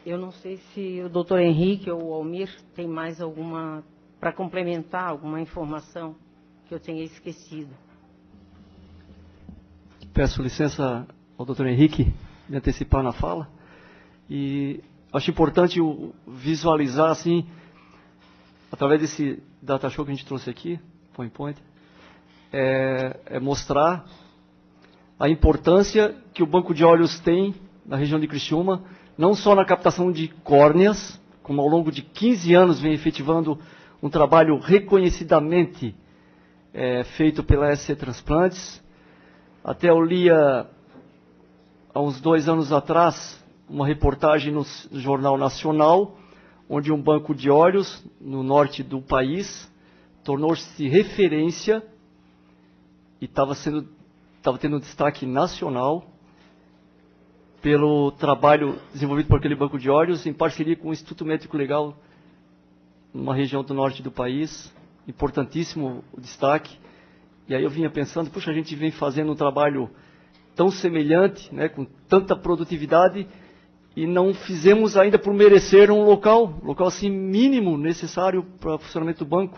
H: Eu não sei se o doutor Henrique ou o Almir tem mais alguma, para complementar, alguma informação que eu tenha esquecido.
I: Peço licença ao doutor Henrique de antecipar na fala. E acho importante visualizar, assim, através desse data show que a gente trouxe aqui, PowerPoint, mostrar a importância que o Banco de Óleos tem na região de Criciúma, não só na captação de córneas, como ao longo de 15 anos vem efetivando um trabalho reconhecidamente feito pela SC Transplantes. Até eu lia, há uns 2 anos atrás, uma reportagem no Jornal Nacional, onde um banco de óleos no norte do país tornou-se referência e estava tendo um destaque nacional pelo trabalho desenvolvido por aquele banco de óleos em parceria com o Instituto Médico Legal, numa região do norte do país. Importantíssimo o destaque. E aí eu vinha pensando, puxa, a gente vem fazendo um trabalho tão semelhante, né, com tanta produtividade, e não fizemos ainda por merecer um local assim mínimo necessário para o funcionamento do banco.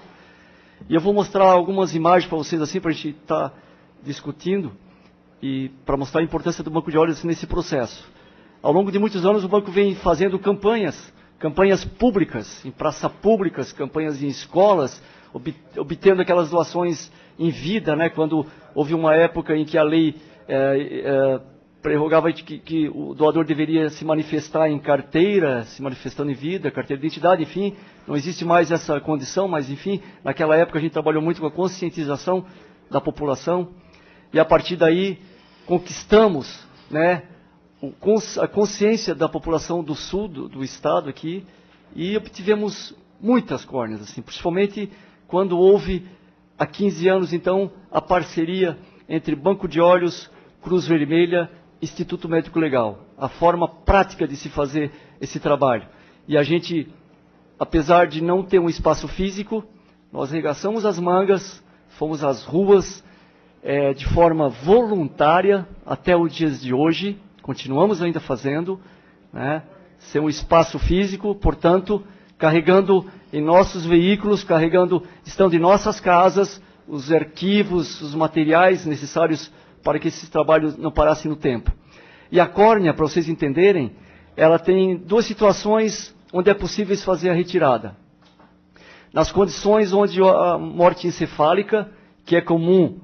I: E eu vou mostrar algumas imagens para vocês assim, para a gente estar discutindo, e para mostrar a importância do banco de óleos nesse processo. Ao longo de muitos anos o banco vem fazendo campanhas públicas, em praças públicas, campanhas em escolas, obtendo aquelas doações em vida, né, quando houve uma época em que a lei prerrogava que o doador deveria se manifestar em carteira, se manifestando em vida, carteira de identidade, enfim, não existe mais essa condição, mas enfim, naquela época a gente trabalhou muito com a conscientização da população, e a partir daí conquistamos, né, a consciência da população do sul do estado aqui, e obtivemos muitas córneas, assim, principalmente quando houve, há 15 anos então, a parceria entre Banco de Olhos, Cruz Vermelha, Instituto Médico Legal, a forma prática de se fazer esse trabalho. E a gente, apesar de não ter um espaço físico, nós arregaçamos as mangas, fomos às ruas de forma voluntária até os dias de hoje, continuamos ainda fazendo, né, sem um espaço físico, portanto, carregando em nossos veículos, estando em nossas casas, os arquivos, os materiais necessários para que esses trabalhos não parassem no tempo. E a córnea, para vocês entenderem, ela tem duas situações onde é possível fazer a retirada. Nas condições onde a morte encefálica, que é comum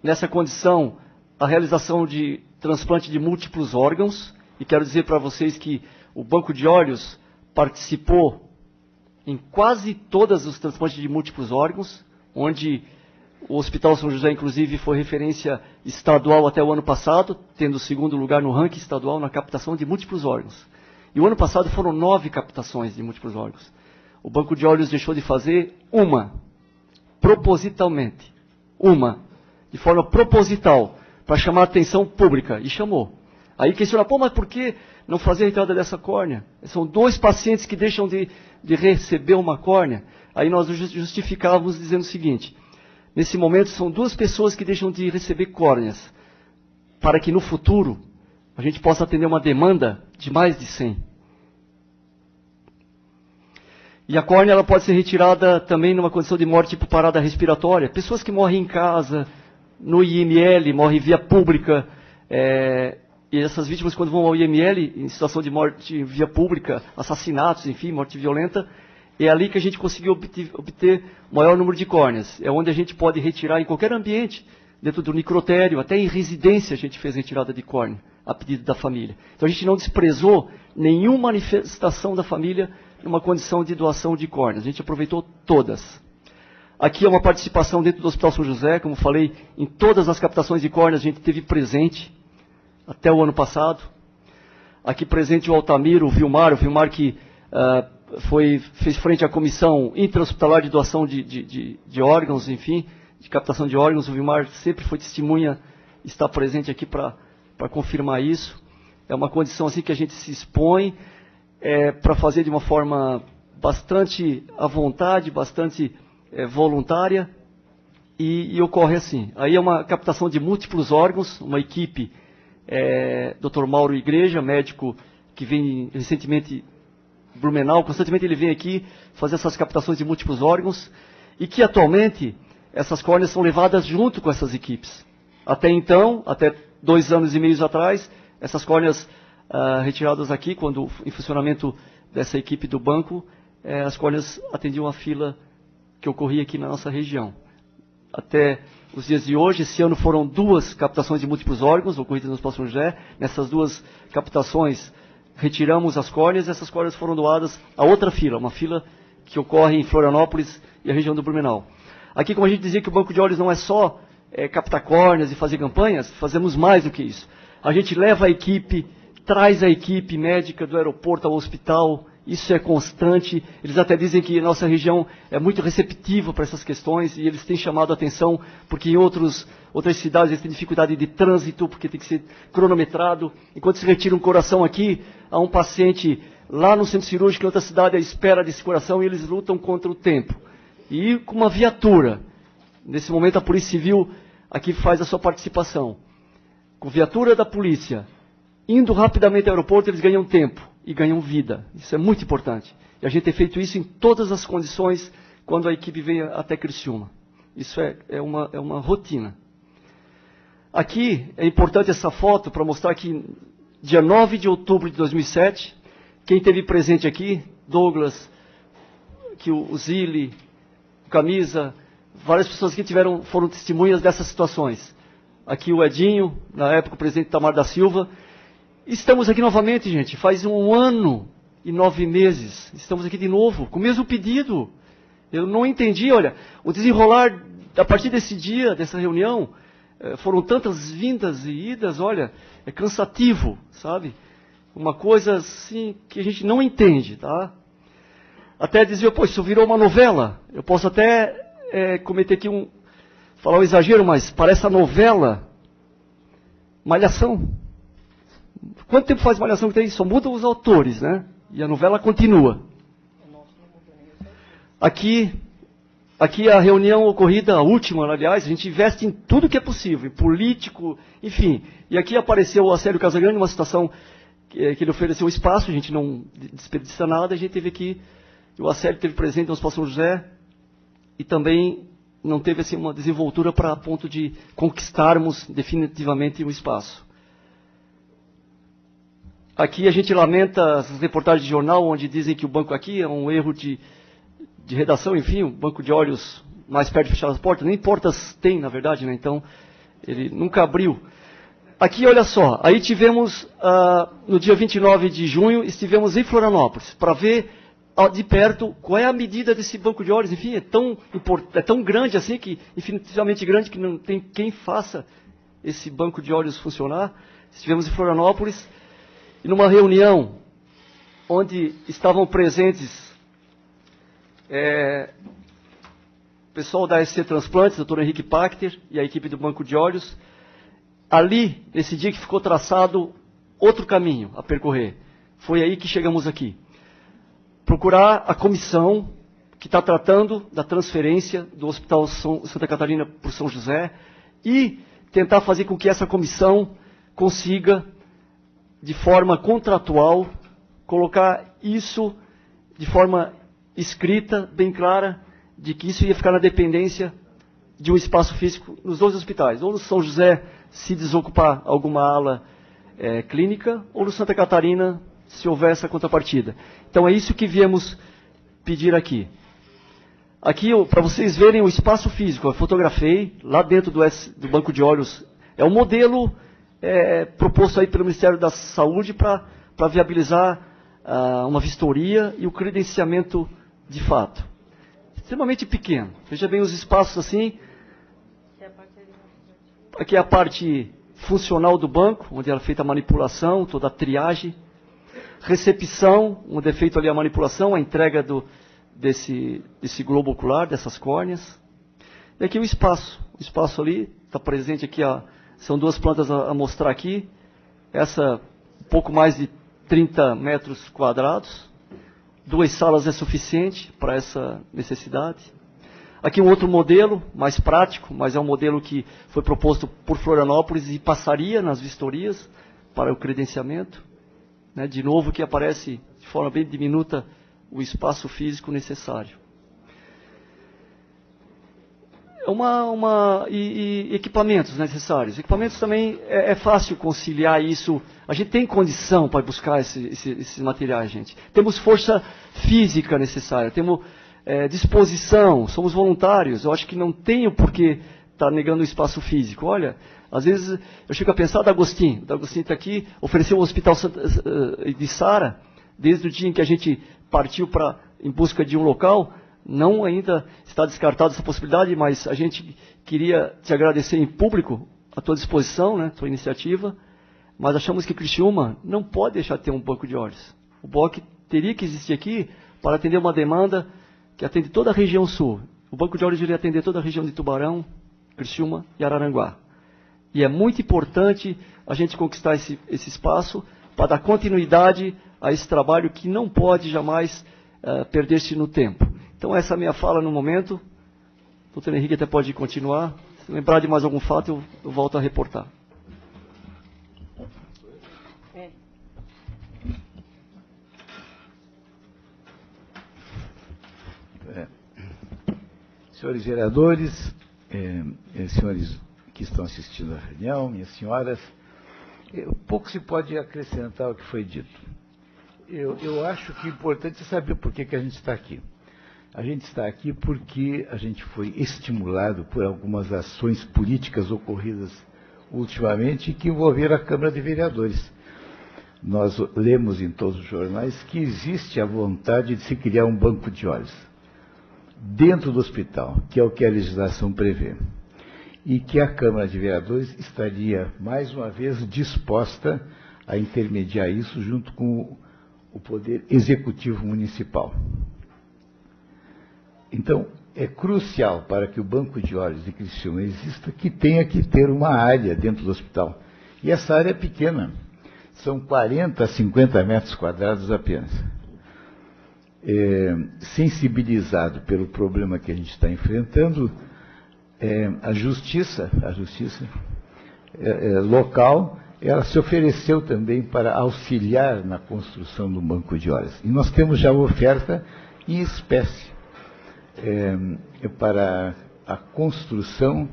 I: nessa condição a realização de transplante de múltiplos órgãos, e quero dizer para vocês que o Banco de Olhos participou em quase todos os transplantes de múltiplos órgãos, onde o Hospital São José, inclusive, foi referência estadual até o ano passado, tendo o segundo lugar no ranking estadual na captação de múltiplos órgãos. E o ano passado foram 9 captações de múltiplos órgãos. O Banco de Olhos deixou de fazer uma, propositalmente. Uma, de forma proposital, para chamar a atenção pública. E chamou. Aí questiona, mas por que não fazer a retirada dessa córnea? São 2 pacientes que deixam de receber uma córnea. Aí nós justificávamos dizendo o seguinte: nesse momento, são 2 pessoas que deixam de receber córneas, para que no futuro a gente possa atender uma demanda de mais de 100. E a córnea ela pode ser retirada também numa condição de morte tipo parada respiratória. Pessoas que morrem em casa, no IML, morrem via pública, e essas vítimas quando vão ao IML, em situação de morte via pública, assassinatos, enfim, morte violenta, é ali que a gente conseguiu obter o maior número de córneas. É onde a gente pode retirar em qualquer ambiente, dentro do necrotério, até em residência a gente fez retirada de córnea, a pedido da família. Então a gente não desprezou nenhuma manifestação da família numa condição de doação de córneas. A gente aproveitou todas. Aqui é uma participação dentro do Hospital São José, como falei, em todas as captações de córneas a gente teve presente, até o ano passado. Aqui presente o Altamiro, o Vilmar que fez frente à comissão intra-hospitalar de doação de órgãos, enfim, de captação de órgãos. O Vilmar sempre foi testemunha, está presente aqui para confirmar isso. É uma condição assim que a gente se expõe para fazer de uma forma bastante à vontade, bastante voluntária, e ocorre assim. Aí é uma captação de múltiplos órgãos, uma equipe, Dr. Mauro Igreja, médico que vem recentemente Blumenau, constantemente ele vem aqui fazer essas captações de múltiplos órgãos, e que atualmente essas córneas são levadas junto com essas equipes. Até então, até 2 anos e meio atrás, essas córneas retiradas aqui, quando em funcionamento dessa equipe do banco, as córneas atendiam a fila que ocorria aqui na nossa região. Até os dias de hoje, esse ano foram 2 captações de múltiplos órgãos ocorridas no Hospital São José. Nessas 2 captações, retiramos as córneas, e essas córneas foram doadas a outra fila, uma fila que ocorre em Florianópolis e a região do Blumenau. Aqui, como a gente dizia que o Banco de Olhos não é só captar córneas e fazer campanhas, fazemos mais do que isso. A gente leva a equipe, traz a equipe médica do aeroporto ao hospital, isso é constante. Eles até dizem que a nossa região é muito receptiva para essas questões, e eles têm chamado a atenção, porque em outras cidades eles têm dificuldade de trânsito, porque tem que ser cronometrado. Enquanto se retira um coração aqui, há um paciente lá no centro cirúrgico, em outra cidade, à espera desse coração, e eles lutam contra o tempo. E com uma viatura. Nesse momento a Polícia Civil aqui faz a sua participação. Com viatura da polícia, indo rapidamente ao aeroporto, eles ganham tempo e ganham vida. Isso é muito importante. E a gente tem feito isso em todas as condições quando a equipe vem até Criciúma. Isso é uma rotina. Aqui é importante essa foto para mostrar que dia 9 de outubro de 2007, quem esteve presente aqui, Douglas, que o Zili, o Camisa, várias pessoas que foram testemunhas dessas situações. aqui o Edinho, na época o presidente Itamar da Silva. Estamos aqui novamente, gente, faz 1 ano e 9 meses. Estamos aqui de novo, com o mesmo pedido. Eu não entendi, olha, o desenrolar, a partir desse dia, dessa reunião, foram tantas vindas e idas, olha, é cansativo, sabe? Uma coisa assim que a gente não entende, tá? Até dizia, pô, isso virou uma novela. Eu posso até cometer aqui falar um exagero, mas parece a novela Malhação. Quanto tempo faz Malhação que tem? Só mudam os autores, né? E a novela continua. Aqui a reunião ocorrida, a última, aliás, a gente investe em tudo que é possível, em político, enfim. E aqui apareceu o Acélio Casagrande, uma situação que ele ofereceu um espaço, a gente não desperdiça nada, a gente teve aqui, o Acélio esteve presente no Hospital São José, e também não teve assim, uma desenvoltura para ponto de conquistarmos definitivamente um espaço. Aqui a gente lamenta as reportagens de jornal, onde dizem que o banco aqui é um erro de redação, enfim, o banco de olhos mais perto de fechar as portas, nem portas tem, na verdade, né? Então, ele nunca abriu. Aqui, olha só, aí tivemos, no dia 29 de junho, estivemos em Florianópolis, para ver de perto qual é a medida desse banco de olhos, enfim, é tão grande assim, que infinitivamente grande, que não tem quem faça esse banco de olhos funcionar. Estivemos em Florianópolis, e numa reunião, onde estavam presentes o pessoal da SC Transplantes, Dr. Henrique Pachter e a equipe do Banco de Olhos. Ali, nesse dia que ficou traçado outro caminho a percorrer. Foi aí que chegamos aqui. Procurar a comissão que está tratando da transferência do Hospital Santa Catarina para o São José e tentar fazer com que essa comissão consiga, de forma contratual, colocar isso de forma escrita, bem clara, de que isso ia ficar na dependência de um espaço físico nos 2 hospitais. Ou no São José, se desocupar alguma ala clínica, ou no Santa Catarina, se houver essa contrapartida. Então é isso que viemos pedir aqui. Aqui, para vocês verem o espaço físico, eu fotografei, lá dentro do Banco de Olhos, é um modelo proposto aí pelo Ministério da Saúde para viabilizar uma vistoria e o credenciamento de fato. Extremamente pequeno. Veja bem os espaços assim. Aqui é a parte funcional do banco, onde era feita a manipulação, toda a triagem. Recepção, onde é feita ali a manipulação, a entrega desse globo ocular, dessas córneas. E aqui o espaço. O espaço ali, está presente aqui, são 2 plantas a mostrar aqui. Essa, um pouco mais de 30 metros quadrados. 2 salas é suficiente para essa necessidade. Aqui um outro modelo, mais prático, mas é um modelo que foi proposto por Florianópolis e passaria nas vistorias para o credenciamento. Né? De novo, que aparece de forma bem diminuta o espaço físico necessário. E equipamentos necessários. Equipamentos também é fácil conciliar isso. A gente tem condição para buscar esses materiais, gente. Temos força física necessária, temos disposição, somos voluntários. Eu acho que não tenho por que estar negando o espaço físico. Olha, às vezes eu chego a pensar, o D'Agostinho está aqui, ofereceu o Hospital de Sara, desde o dia em que a gente partiu em busca de um local. Não ainda está descartada essa possibilidade, mas a gente queria te agradecer em público a tua disposição, né, tua iniciativa, mas achamos que Criciúma não pode deixar de ter um banco de olhos. O BOC teria que existir aqui para atender uma demanda que atende toda a região sul. O banco de olhos iria atender toda a região de Tubarão, Criciúma e Araranguá. E é muito importante a gente conquistar esse espaço para dar continuidade a esse trabalho que não pode jamais perder-se no tempo. Então essa é a minha fala no momento. O doutor Henrique até pode continuar. Se lembrar de mais algum fato, eu volto a reportar.
J: Senhores vereadores, senhores que estão assistindo à reunião, minhas senhoras, pouco se pode acrescentar ao que foi dito. Eu acho que é importante saber por que a gente está aqui. A gente está aqui porque a gente foi estimulado por algumas ações políticas ocorridas ultimamente que envolveram a Câmara de Vereadores. Nós lemos em todos os jornais que existe a vontade de se criar um banco de olhos dentro do hospital, que é o que a legislação prevê. E que a Câmara de Vereadores estaria, mais uma vez, disposta a intermediar isso junto com o Poder Executivo Municipal. Então, é crucial para que o Banco de Olhos de Criciúma exista que tenha que ter uma área dentro do hospital. E essa área é pequena, são 40 a 50 metros quadrados apenas. Sensibilizado pelo problema que a gente está enfrentando, a justiça local, ela se ofereceu também para auxiliar na construção do banco de olhos. E nós temos já oferta em espécie para a construção,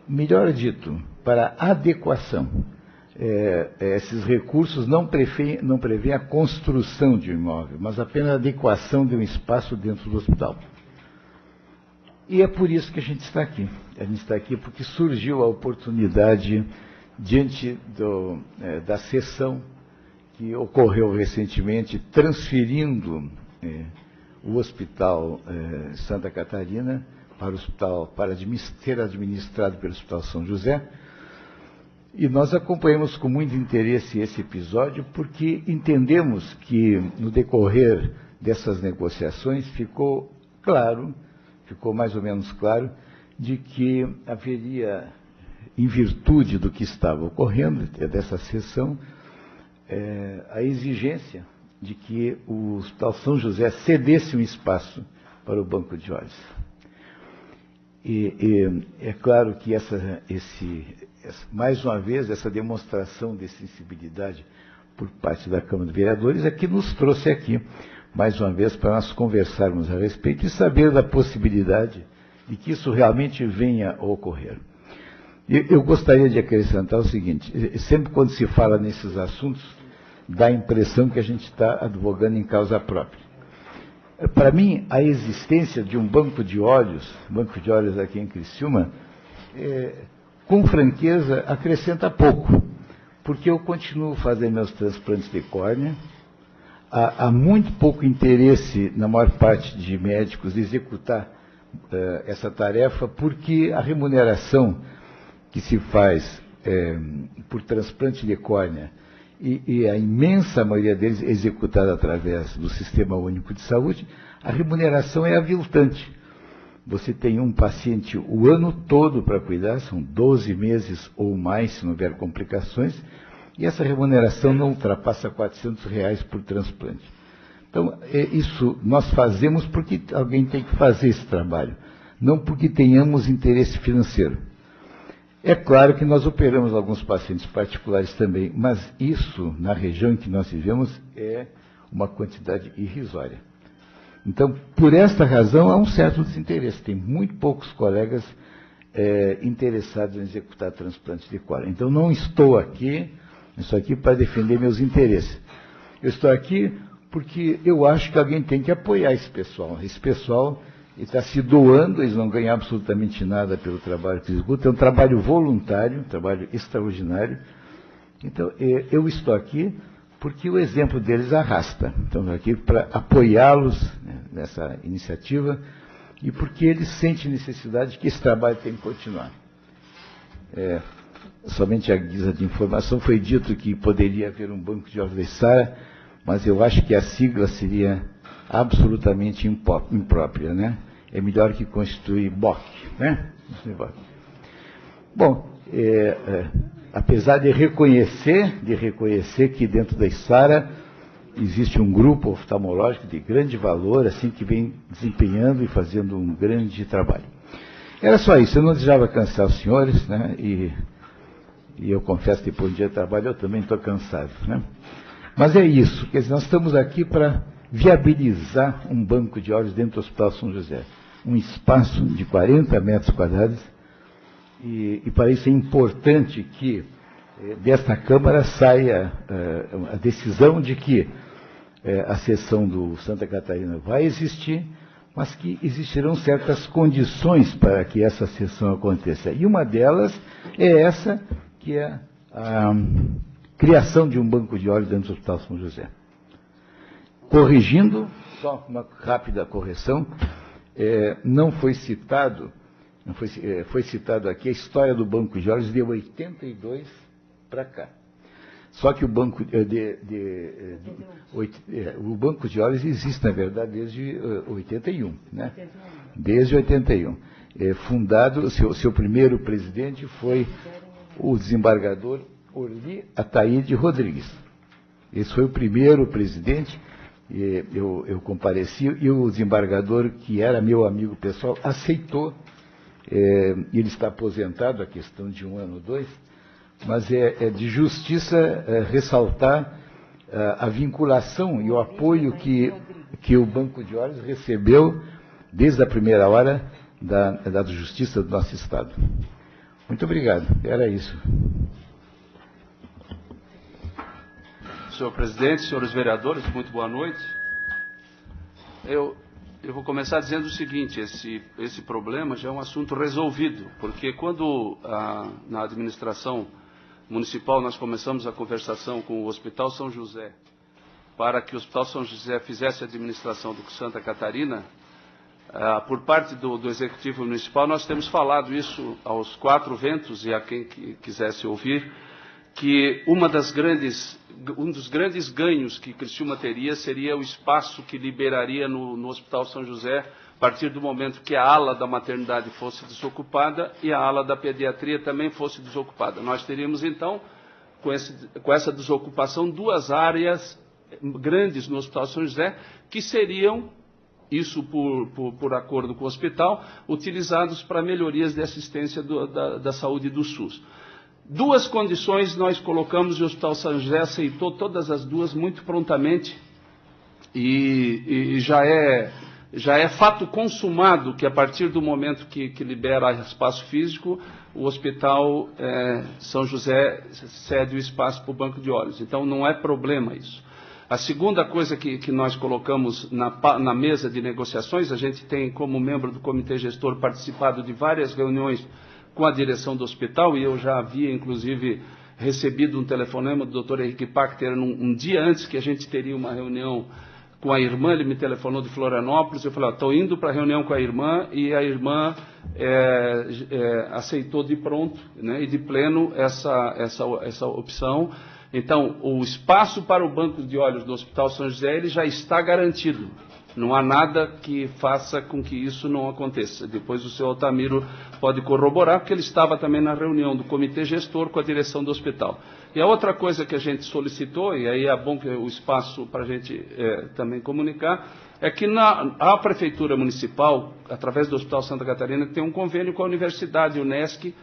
J: melhor dito, para a adequação. Esses recursos não prevêem a construção de um imóvel, mas apenas a adequação de um espaço dentro do hospital. E é por isso que a gente está aqui. A gente está aqui porque surgiu a oportunidade, diante da sessão que ocorreu recentemente, transferindo o Hospital Santa Catarina para o hospital, para ser administrado pelo Hospital São José. E nós acompanhamos com muito interesse esse episódio porque entendemos que no decorrer dessas negociações ficou mais ou menos claro, de que haveria, em virtude do que estava ocorrendo, dessa sessão, a exigência de que o Hospital São José cedesse um espaço para o banco de olhos. E é claro que mais uma vez, essa demonstração de sensibilidade por parte da Câmara de Vereadores é que nos trouxe aqui, mais uma vez, para nós conversarmos a respeito e saber da possibilidade de que isso realmente venha a ocorrer. Eu gostaria de acrescentar o seguinte: sempre quando se fala nesses assuntos, dá a impressão que a gente está advogando em causa própria. Para mim, a existência de um banco de olhos aqui em Criciúma, com franqueza, acrescenta pouco, porque eu continuo fazendo meus transplantes de córnea. Há muito pouco interesse na maior parte de médicos de executar essa tarefa, porque a remuneração que se faz por transplante de córnea e a imensa maioria deles executada através do Sistema Único de Saúde, a remuneração é aviltante. Você tem um paciente o ano todo para cuidar, são 12 meses ou mais, se não houver complicações, e essa remuneração não ultrapassa R$400 por transplante. Então, isso nós fazemos porque alguém tem que fazer esse trabalho, não porque tenhamos interesse financeiro. É claro que nós operamos alguns pacientes particulares também, mas isso, na região em que nós vivemos, é uma quantidade irrisória. Então, por esta razão, há um certo desinteresse. Tem muito poucos colegas interessados em executar transplantes de córnea. Então, não estou aqui para defender meus interesses. Eu estou aqui porque eu acho que alguém tem que apoiar esse pessoal. Esse pessoal está se doando, eles não ganham absolutamente nada pelo trabalho que executam. É um trabalho voluntário, um trabalho extraordinário. Então, eu estou aqui porque o exemplo deles arrasta. Então, estou aqui para apoiá-los nessa iniciativa e porque eles sentem necessidade de que esse trabalho tem que continuar. Somente a guisa de informação foi dito que poderia haver um banco de olhos de Sara, mas eu acho que a sigla seria absolutamente imprópria, né? É melhor que constituir BOC, né? Bom, apesar de reconhecer que dentro da Sara existe um grupo oftalmológico de grande valor, assim, que vem desempenhando e fazendo um grande trabalho. Era só isso, eu não desejava cansar os senhores, né? E eu confesso que depois de um dia de trabalho eu também estou cansado, né? Mas é isso, quer dizer, nós estamos aqui para viabilizar um banco de olhos dentro do Hospital São José. Um espaço de 40 metros quadrados, e para isso é importante que desta Câmara saia a decisão de que a sessão do Santa Catarina vai existir, mas que existirão certas condições para que essa cessão aconteça. E uma delas é essa, que é a criação de um banco de óleo dentro do Hospital São José. Corrigindo, só uma rápida correção, não foi citado, foi citado aqui a história do banco de óleos de 82 para cá. Só que o banco o banco de óleos existe, na verdade, desde 81, né? Desde 81. Fundado, seu primeiro presidente foi o desembargador Orli Ataíde Rodrigues. Esse foi o primeiro presidente. Eu compareci, e o desembargador, que era meu amigo pessoal, aceitou. Ele está aposentado, a questão de 1 ano ou 2, mas é de justiça ressaltar a vinculação e o apoio que o Banco de Óleos recebeu desde a primeira hora da justiça do nosso Estado. Muito obrigado. Era isso.
K: Senhor presidente, senhores vereadores, muito boa noite. Eu vou começar dizendo o seguinte: esse problema já é um assunto resolvido, porque quando na administração municipal nós começamos a conversação com o Hospital São José para que o Hospital São José fizesse a administração do Santa Catarina, por parte do Executivo Municipal, nós temos falado isso aos 4 ventos e a quem quisesse ouvir, que um dos grandes ganhos que Criciúma teria seria o espaço que liberaria no Hospital São José, a partir do momento que a ala da maternidade fosse desocupada e a ala da pediatria também fosse desocupada. Nós teríamos, então, com essa desocupação, 2 áreas grandes no Hospital São José, que seriam, isso por acordo com o hospital, utilizados para melhorias de assistência da saúde do SUS. 2 condições nós colocamos e o Hospital São José aceitou todas as 2 muito prontamente, e já é fato consumado que a partir do momento que libera espaço físico, o Hospital São José cede o espaço para o Banco de Óleos. Então não é problema isso. A segunda coisa que nós colocamos na mesa de negociações, a gente tem como membro do Comitê Gestor participado de várias reuniões com a direção do hospital, e eu já havia, inclusive, recebido um telefonema do Dr. Henrique Pachter um dia antes que a gente teria uma reunião com a irmã. Ele me telefonou de Florianópolis, eu falei, estou indo para a reunião com a irmã, e a irmã aceitou de pronto, né, e de pleno essa opção. Então, o espaço para o Banco de Óleos do Hospital São José ele já está garantido. Não há nada que faça com que isso não aconteça. Depois o senhor Altamiro pode corroborar, porque ele estava também na reunião do Comitê Gestor com a direção do hospital. E a outra coisa que a gente solicitou, e aí é bom que o espaço para a gente também comunicar, é que a Prefeitura Municipal, através do Hospital Santa Catarina, tem um convênio com a Universidade Unesc,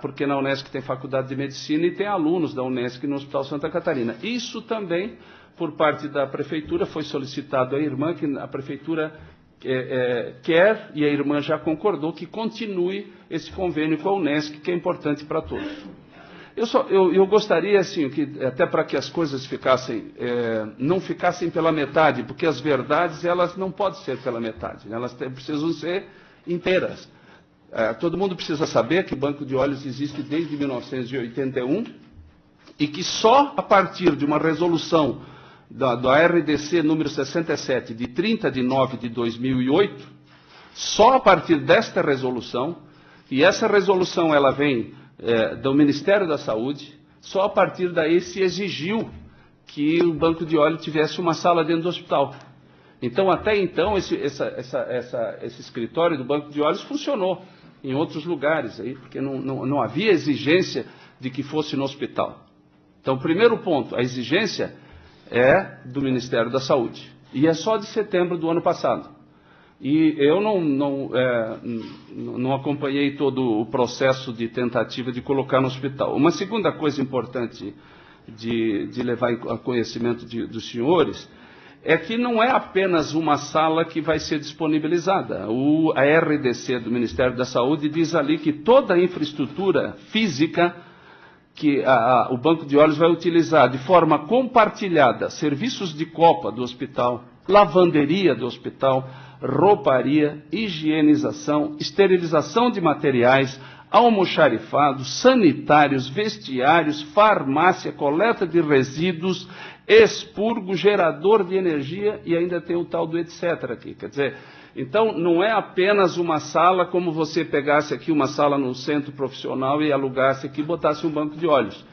K: porque na Unesc tem Faculdade de Medicina e tem alunos da Unesc no Hospital Santa Catarina. Isso também, por parte da Prefeitura, foi solicitado à irmã, que a Prefeitura quer, e a irmã já concordou, que continue esse convênio com a Unesc, que é importante para todos. Eu gostaria, assim, que, até para que as coisas não ficassem pela metade, porque as verdades, elas não podem ser pela metade, né? Elas precisam ser inteiras. Todo mundo precisa saber que o Banco de Óleos existe desde 1981 e que só a partir de uma resolução da RDC número 67, de 30 de 9 de 2008, só a partir desta resolução, e essa resolução ela vem do Ministério da Saúde, só a partir daí se exigiu que o Banco de Óleo tivesse uma sala dentro do hospital. Então, até então, esse escritório do Banco de Óleos funcionou em outros lugares, aí, porque não havia exigência de que fosse no hospital. Então, primeiro ponto, a exigência é do Ministério da Saúde. E é só de setembro do ano passado. E eu não acompanhei todo o processo de tentativa de colocar no hospital. Uma segunda coisa importante de levar a conhecimento dos senhores é que não é apenas uma sala que vai ser disponibilizada. A RDC do Ministério da Saúde diz ali que toda a infraestrutura física que o Banco de Óleos vai utilizar de forma compartilhada, serviços de copa do hospital, lavanderia do hospital, rouparia, higienização, esterilização de materiais, almoxarifados, sanitários, vestiários, farmácia, coleta de resíduos, expurgo, gerador de energia e ainda tem o tal do etc. aqui. Quer dizer, então não é apenas uma sala como você pegasse aqui uma sala no centro profissional e alugasse aqui e botasse um banco de óleos.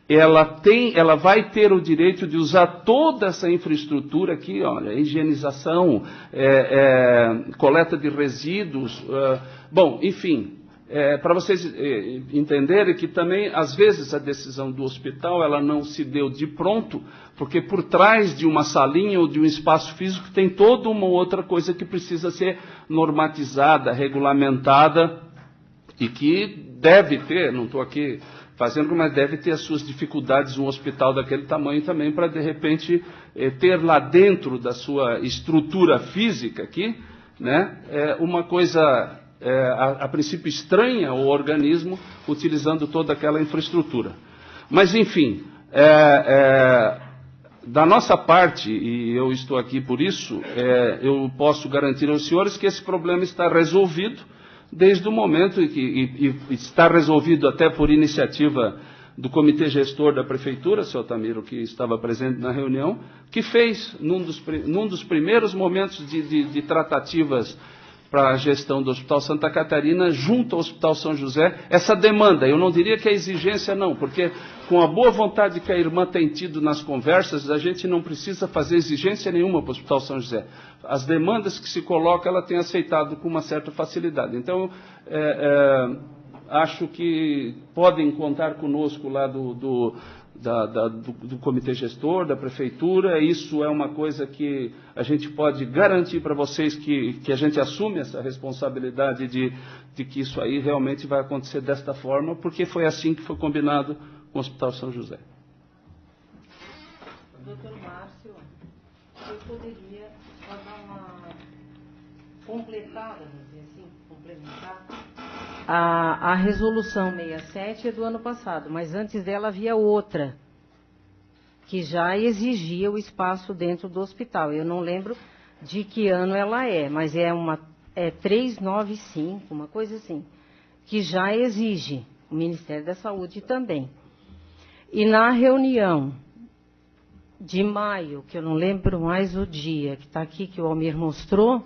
K: Ela vai ter o direito de usar toda essa infraestrutura aqui, olha, higienização, coleta de resíduos, bom, enfim, para vocês entenderem que também, às vezes, a decisão do hospital, ela não se deu de pronto, porque por trás de uma salinha ou de um espaço físico tem toda uma outra coisa que precisa ser normatizada, regulamentada, e que deve ter, não estou aqui fazendo, mas deve ter as suas dificuldades um hospital daquele tamanho também, para de repente ter lá dentro da sua estrutura física aqui, né, uma coisa a princípio estranha ao organismo, utilizando toda aquela infraestrutura. Mas enfim, da nossa parte, e eu estou aqui por isso, eu posso garantir aos senhores que esse problema está resolvido, desde o momento e está resolvido até por iniciativa do comitê gestor da prefeitura, seu Altamiro, que estava presente na reunião, que fez, num dos primeiros momentos de tratativas para a gestão do Hospital Santa Catarina, junto ao Hospital São José, essa demanda. Eu não diria que é exigência, não, porque com a boa vontade que a irmã tem tido nas conversas, a gente não precisa fazer exigência nenhuma para o Hospital São José. As demandas que se colocam, ela tem aceitado com uma certa facilidade. Então, acho que podem contar conosco lá do comitê gestor, da prefeitura. Isso é uma coisa que a gente pode garantir para vocês que a gente assume essa responsabilidade de que isso aí realmente vai acontecer desta forma, porque foi assim que foi combinado com o Hospital São José.
H: Doutor Márcio, eu poderia só dar uma completada, vamos dizer assim, complementar. A resolução 67 é do ano passado, mas antes dela havia outra, que já exigia o espaço dentro do hospital. Eu não lembro de que ano ela mas é 395, uma coisa assim, que já exige, o Ministério da Saúde também. E na reunião de maio, que eu não lembro mais o dia, que está aqui, que o Almir mostrou,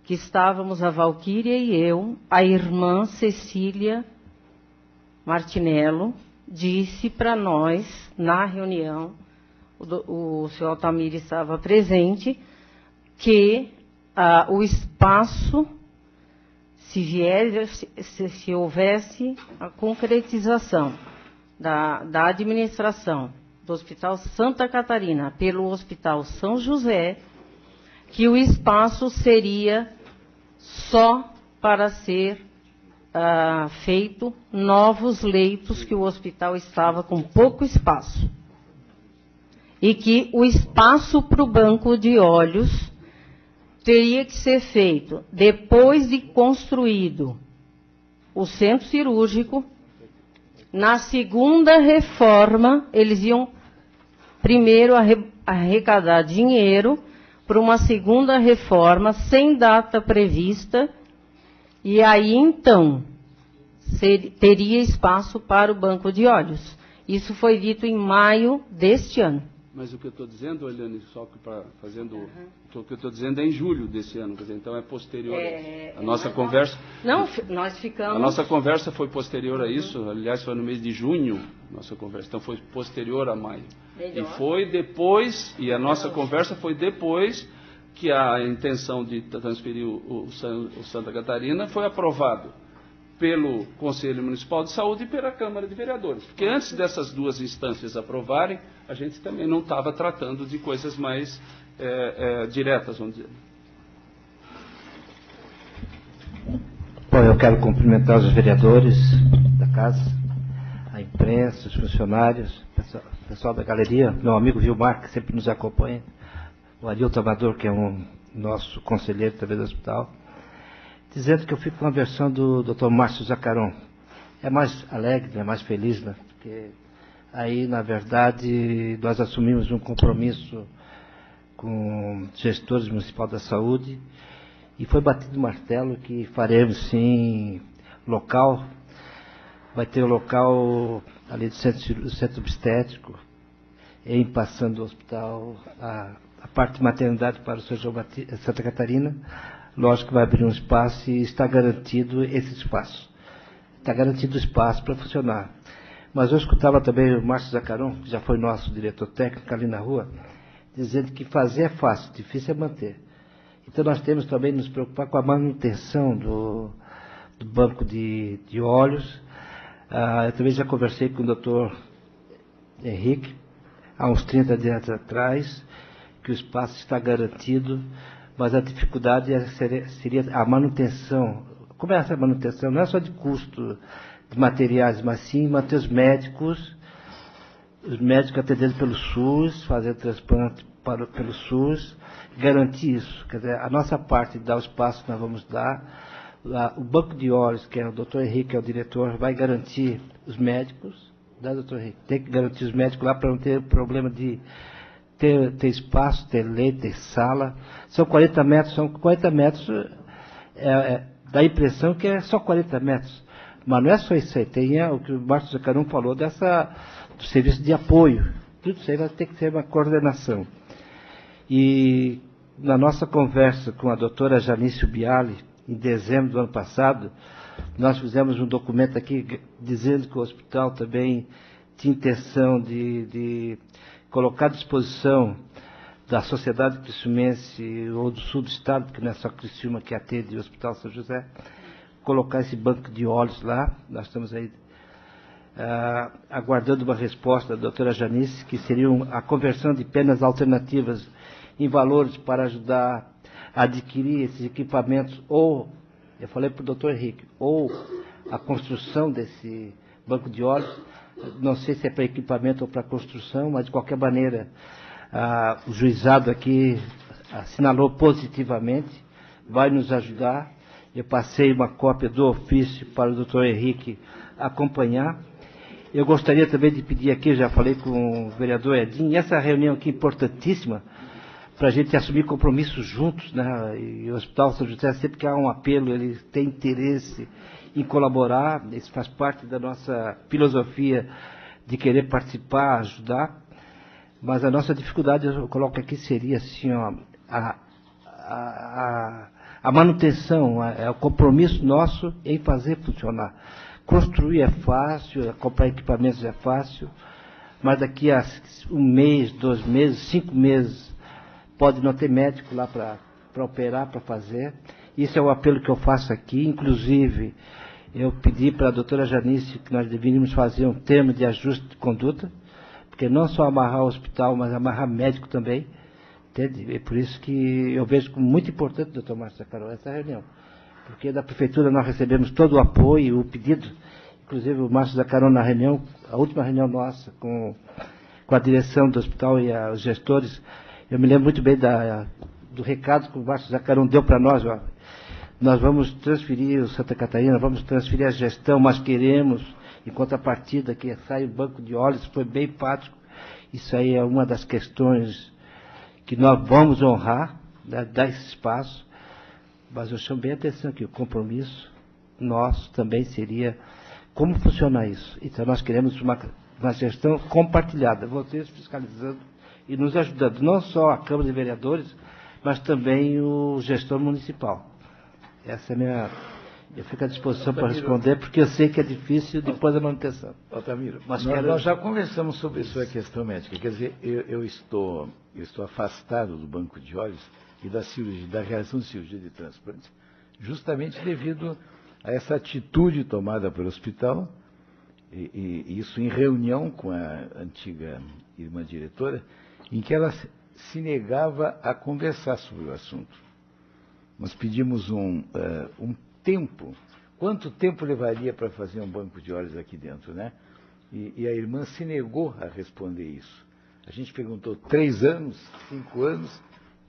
H: que estávamos a Valquíria e eu, a irmã Cecília Martinello, disse para nós, na reunião, o senhor Altamir estava presente, que o espaço, se houvesse a concretização da administração do Hospital Santa Catarina pelo Hospital São José, que o espaço seria só para ser feito novos leitos, que o hospital estava com pouco espaço. E que o espaço para o banco de olhos teria que ser feito depois de construído o centro cirúrgico. Na segunda reforma, eles iam primeiro arrecadar dinheiro para uma segunda reforma sem data prevista, e aí então teria espaço para o banco de olhos. Isso foi dito em maio deste ano.
K: Mas o que eu estou dizendo, Eliane, só que o que eu estou dizendo é em julho desse ano, quer dizer, então é posterior a nossa conversa.
H: Não, nós ficamos.
K: A nossa conversa foi posterior a isso, aliás, foi no mês de junho, nossa conversa, então foi posterior a maio. Melhor. E foi depois, e a nossa conversa foi depois que a intenção de transferir o Santa Catarina foi aprovado pelo Conselho Municipal de Saúde e pela Câmara de Vereadores. Porque antes dessas duas instâncias aprovarem, a gente também não estava tratando de coisas mais diretas, vamos dizer.
L: Bom, eu quero cumprimentar os vereadores da casa, a imprensa, os funcionários, o pessoal da galeria, meu amigo Vilmar, que sempre nos acompanha, o Adilton Amador, que é um nosso conselheiro também do hospital, dizendo que eu fico com a versão do Dr. Márcio Zacaron. É mais alegre, é mais feliz, né? Porque aí, na verdade, nós assumimos um compromisso com os gestores municipais da saúde e foi batido o martelo que faremos sim local, vai ter o local ali do centro obstétrico, em passando o hospital, a parte de maternidade para o São João Batista, Santa Catarina. Lógico que vai abrir um espaço e está garantido esse espaço. Está garantido o espaço para funcionar. Mas eu escutava também o Márcio Zacaron, que já foi nosso diretor técnico ali na rua, dizendo que fazer é fácil, difícil é manter. Então nós temos também de nos preocupar com a manutenção do banco de óleos. Eu também já conversei com o doutor Henrique, há uns 30 dias atrás, que o espaço está garantido, mas a dificuldade seria a manutenção. Como é essa manutenção? Não é só de custo de materiais, mas sim manter os médicos atendendo pelo SUS, fazendo transplante pelo SUS, garantir isso. Quer dizer, a nossa parte de dar o espaço que nós vamos dar, o banco de óleos, que é o doutor Henrique, que é o diretor, vai garantir os médicos, né, doutor Henrique? Tem que garantir os médicos lá para não ter problema de ter espaço, ter leito, ter sala. São 40 metros, dá a impressão que é só 40 metros. Mas não é só isso aí, tem o que o Márcio Zacaron falou do serviço de apoio. Tudo isso aí vai ter que ter uma coordenação. E na nossa conversa com a doutora Janice Biali, em dezembro do ano passado, nós fizemos um documento aqui dizendo que o hospital também tinha intenção de colocar à disposição da Sociedade Criciumense ou do sul do estado, porque não é só Criciúma que atende o Hospital São José, colocar esse banco de óleos lá. Nós estamos aí aguardando uma resposta da doutora Janice, que seria a conversão de penas alternativas em valores para ajudar a adquirir esses equipamentos, ou, eu falei para o doutor Henrique, ou a construção desse banco de óleos. Não sei se é para equipamento ou para construção, mas de qualquer maneira o juizado aqui assinalou positivamente, vai nos ajudar. Eu passei uma cópia do ofício para o doutor Henrique acompanhar. Eu gostaria também de pedir aqui, já falei com o vereador Edinho, essa reunião aqui importantíssima, para a gente assumir compromissos juntos, né? E o Hospital São José, sempre que há um apelo, ele tem interesse em colaborar, isso faz parte da nossa filosofia de querer participar, ajudar, mas a nossa dificuldade, eu coloco aqui, seria assim, ó, a manutenção, o compromisso nosso em fazer funcionar. Construir é fácil, comprar equipamentos é fácil, mas daqui a 1 mês, 2 meses, 5 meses, pode não ter médico lá para operar, para fazer. Isso é o apelo que eu faço aqui. Inclusive, eu pedi para a doutora Janice que nós deveríamos fazer um termo de ajuste de conduta, porque não só amarrar o hospital, mas amarrar médico também. Entende? É por isso que eu vejo como muito importante, doutor Márcio Zacaron, essa reunião. Porque da prefeitura nós recebemos todo o apoio, o pedido, inclusive o Márcio Zacaron na reunião, a última reunião nossa com a direção do hospital e os gestores. Eu me lembro muito bem do recado que o Márcio Zacaron deu para nós. Ó. Nós vamos transferir o Santa Catarina, vamos transferir a gestão, mas queremos, em contrapartida, que saia o banco de óleos. Foi bem empático. Isso aí é uma das questões que nós vamos honrar, né, dar esse espaço. Mas eu chamo bem a atenção aqui, o compromisso nosso também seria como funcionar isso. Então nós queremos uma gestão compartilhada, vocês fiscalizando e nos ajudando, não só a Câmara de Vereadores, mas também o gestor municipal. Essa é a minha... Eu fico à disposição para responder, porque eu sei que é difícil depois da manutenção.
J: Altamiro, mas nós já conversamos sobre sua questão médica. Quer dizer, eu estou afastado do banco de óleos e da cirurgia, da realização de cirurgia de transplante, justamente devido a essa atitude tomada pelo hospital, e isso em reunião com a antiga irmã diretora, em que ela se negava a conversar sobre o assunto. Nós pedimos um tempo. Quanto tempo levaria para fazer um banco de óleos aqui dentro, né? E a irmã se negou a responder isso. A gente perguntou 3 anos, 5 anos,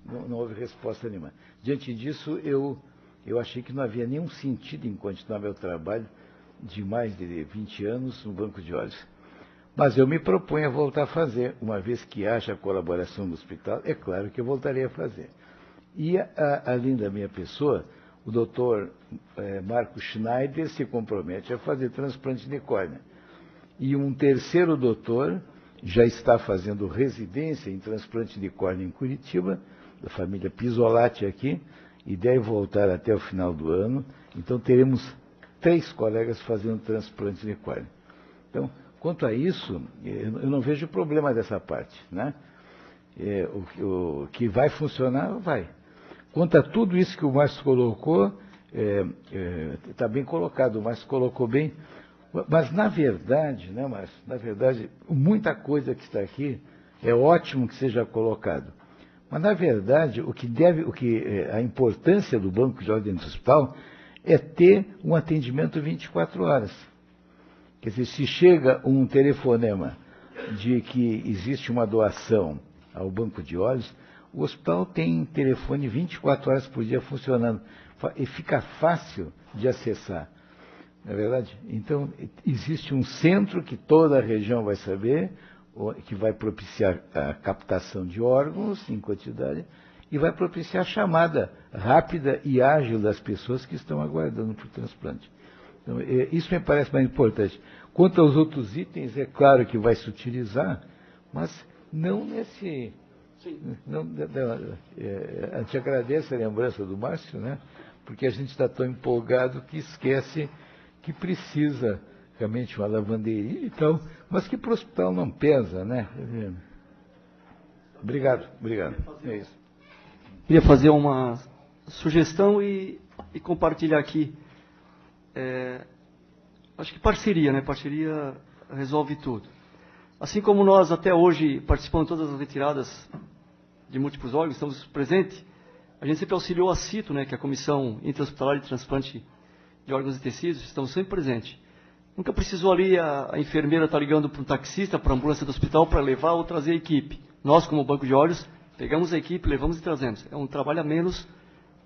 J: não houve resposta nenhuma. Diante disso, eu achei que não havia nenhum sentido em continuar meu trabalho de mais de 20 anos no banco de óleos. Mas eu me proponho a voltar a fazer, uma vez que haja a colaboração do hospital, é claro que eu voltarei a fazer. E, além da minha pessoa, o doutor Marco Schneider se compromete a fazer transplante de córnea. E um terceiro doutor já está fazendo residência em transplante de córnea em Curitiba, da família Pisolati aqui, e deve voltar até o final do ano. Então, teremos 3 colegas fazendo transplante de córnea. Então, quanto a isso, eu não vejo problema dessa parte, né? O que vai funcionar, vai. Quanto a tudo isso que o Márcio colocou, está bem colocado, o Márcio colocou bem. Mas, na verdade, né, Márcio? Na verdade, muita coisa que está aqui é ótimo que seja colocado. Mas, na verdade, a importância do banco de ordem do hospital é ter um atendimento 24 horas. Quer dizer, se chega um telefonema de que existe uma doação ao banco de olhos, o hospital tem telefone 24 horas por dia funcionando. E fica fácil de acessar. Não é verdade? Então, existe um centro que toda a região vai saber, que vai propiciar a captação de órgãos em quantidade e vai propiciar a chamada rápida e ágil das pessoas que estão aguardando por transplante. Então, isso me parece mais importante. Quanto aos outros itens, é claro que vai se utilizar, mas não nesse... a gente agradece a lembrança do Márcio, né? Porque a gente está tão empolgado que esquece que precisa realmente uma lavanderia e tal, mas que para o hospital não pesa, né? Obrigado. É isso.
I: Queria fazer uma sugestão e compartilhar aqui. Acho que parceria, né? Parceria resolve tudo. Assim como nós até hoje participamos de todas as retiradas de múltiplos órgãos, estamos presentes, a gente sempre auxiliou a CITO, né? Que é a Comissão Interhospitalar de Transplante de Órgãos e Tecidos, estamos sempre presentes. Nunca precisou ali a enfermeira estar ligando para um taxista, para a ambulância do hospital, para levar ou trazer a equipe. Nós, como Banco de Olhos, pegamos a equipe, levamos e trazemos. É um trabalho a menos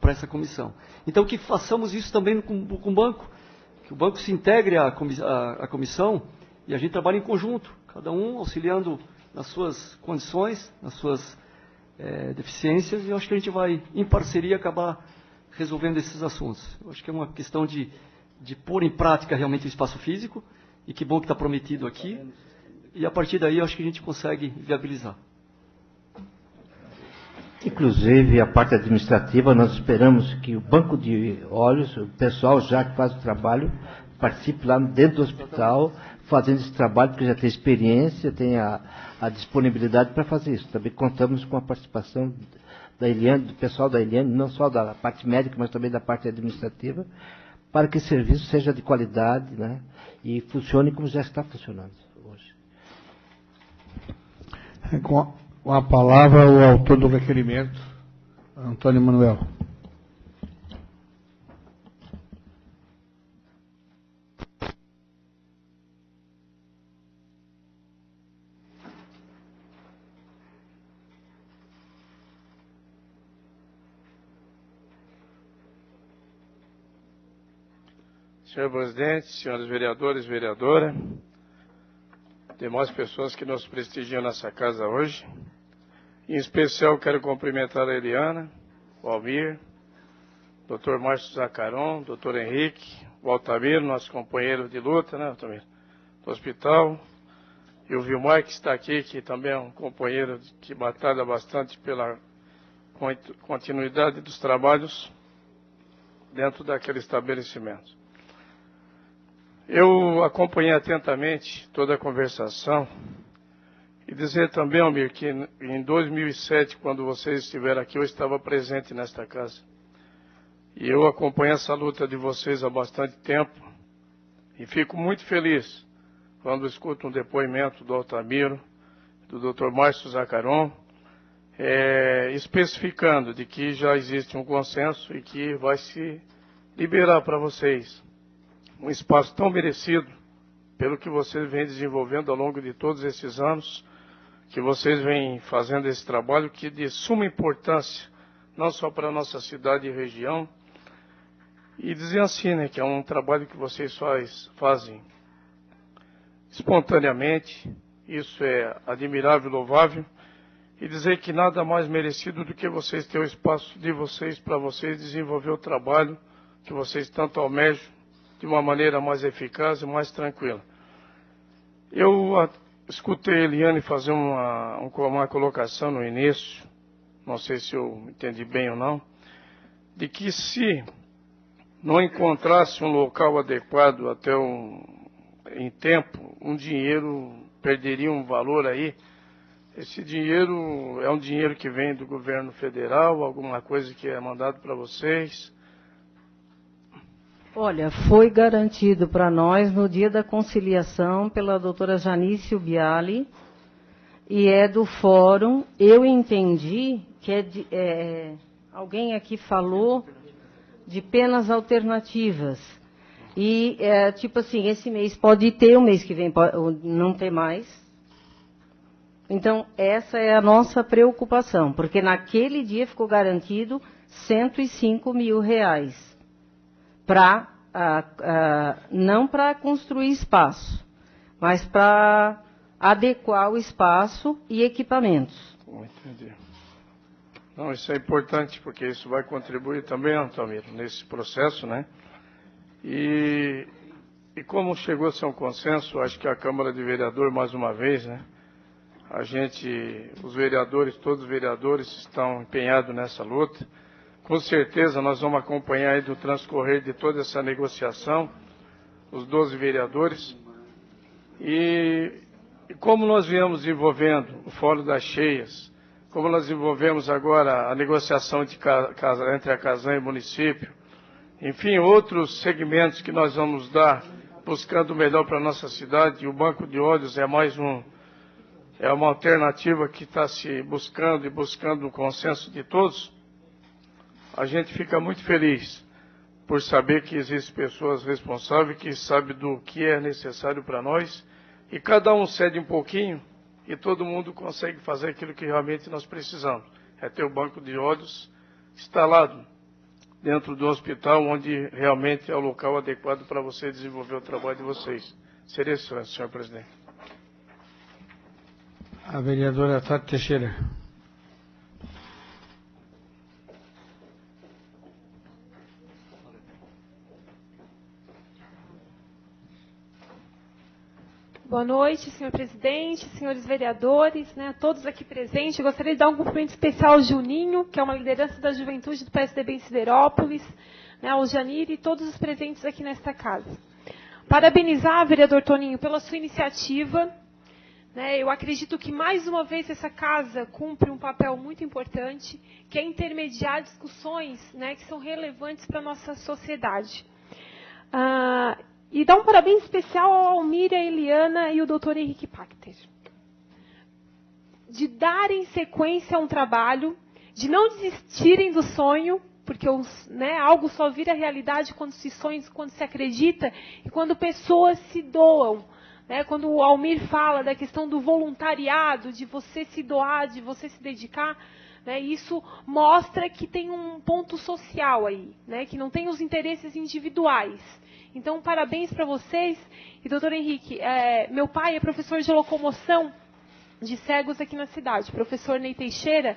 I: para essa comissão. Então, que façamos isso também com o banco, que o banco se integre à comissão e a gente trabalhe em conjunto, cada um auxiliando nas suas condições, nas suas deficiências, e eu acho que a gente vai, em parceria, acabar resolvendo esses assuntos. Eu acho que é uma questão de pôr em prática realmente o espaço físico, e que bom que está prometido aqui, e a partir daí eu acho que a gente consegue viabilizar.
L: Inclusive, a parte administrativa, nós esperamos que o banco de olhos, o pessoal já que faz o trabalho, participe lá dentro do hospital, fazendo esse trabalho, porque já tem experiência, tem a disponibilidade para fazer isso. Também contamos com a participação da Eliane, do pessoal da Eliane, não só da parte médica, mas também da parte administrativa, para que o serviço seja de qualidade, né, e funcione como já está funcionando hoje.
A: Com a palavra, o autor do requerimento, Antônio Manuel.
B: Senhor presidente, senhores vereadores, vereadora, demais pessoas que nos prestigiam nessa casa hoje. Em especial, quero cumprimentar a Eliana, o Almir, o Dr. Márcio Zacaron, o Dr. Henrique, o Altamiro, nosso companheiro de luta, né, Altamiro, do hospital, e o Vilmar, que está aqui, que também é um companheiro que batalha bastante pela continuidade dos trabalhos dentro daquele estabelecimento. Eu acompanhei atentamente toda a conversação e dizer também, Almir, que em 2007, quando vocês estiveram aqui, eu estava presente nesta casa. E eu acompanho essa luta de vocês há bastante tempo e fico muito feliz quando escuto um depoimento do Altamiro, do Dr. Márcio Zacaron, especificando de que já existe um consenso e que vai se liberar para vocês um espaço tão merecido pelo que vocês vêm desenvolvendo ao longo de todos esses anos, que vocês vêm fazendo esse trabalho que é de suma importância, não só para a nossa cidade e região, e dizer assim, né, que é um trabalho que vocês fazem espontaneamente, isso é admirável e louvável, e dizer que nada mais merecido do que vocês terem o espaço de vocês para vocês desenvolver o trabalho que vocês tanto almejam de uma maneira mais eficaz e mais tranquila. Eu escutei a Eliane fazer uma colocação no início, não sei se eu entendi bem ou não, de que se não encontrasse um local adequado até em tempo, um dinheiro perderia um valor aí. Esse dinheiro é um dinheiro que vem do governo federal, alguma coisa que é mandado para vocês?
H: Olha, foi garantido para nós no dia da conciliação pela doutora Janice Biali, e é do fórum. Eu entendi que alguém aqui falou de penas alternativas. E, tipo assim, esse mês pode ter, o mês que vem pode não ter mais. Então, essa é a nossa preocupação, porque naquele dia ficou garantido R$105 mil, não para construir espaço, mas para adequar o espaço e equipamentos.
B: Entendi. Não, isso é importante, porque isso vai contribuir também, Altamiro, nesse processo, né? E como chegou a ser um consenso, acho que a Câmara de Vereadores, mais uma vez, né? Os vereadores, todos os vereadores estão empenhados nessa luta. Com certeza nós vamos acompanhar aí do transcorrer de toda essa negociação, os 12 vereadores. E como nós viemos envolvendo o Fórum das Cheias, como nós envolvemos agora a negociação entre a Casan e o município, enfim, outros segmentos que nós vamos dar, buscando o melhor para a nossa cidade, e o Banco de Óleos é uma alternativa que está se buscando o consenso de todos. A gente fica muito feliz por saber que existem pessoas responsáveis que sabem do que é necessário para nós, e cada um cede um pouquinho e todo mundo consegue fazer aquilo que realmente nós precisamos. É ter o banco de óleos instalado dentro do hospital, onde realmente é o local adequado para você desenvolver o trabalho de vocês. Seria isso, senhor presidente.
A: A vereadora Tati Teixeira.
E: Boa noite, senhor presidente, senhores vereadores, né, todos aqui presentes. Eu gostaria de dar um cumprimento especial ao Juninho, que é uma liderança da juventude do PSDB em Siderópolis, né, ao Janir e todos os presentes aqui nesta casa. Parabenizar, vereador Toninho, pela sua iniciativa. Né, eu acredito que, mais uma vez, essa casa cumpre um papel muito importante, que é intermediar discussões, né, que são relevantes para a nossa sociedade. E dar um parabéns especial ao Almir, a Eliana e o doutor Henrique Pachter. De darem sequência a um trabalho, de não desistirem do sonho, porque algo só vira realidade quando se sonha, quando se acredita e quando pessoas se doam. Né? Quando o Almir fala da questão do voluntariado, de você se doar, de você se dedicar, né? Isso mostra que tem um ponto social aí, né? Que não tem os interesses individuais. Então, parabéns para vocês. E, doutor Henrique, meu pai é professor de locomoção de cegos aqui na cidade, professor Ney Teixeira.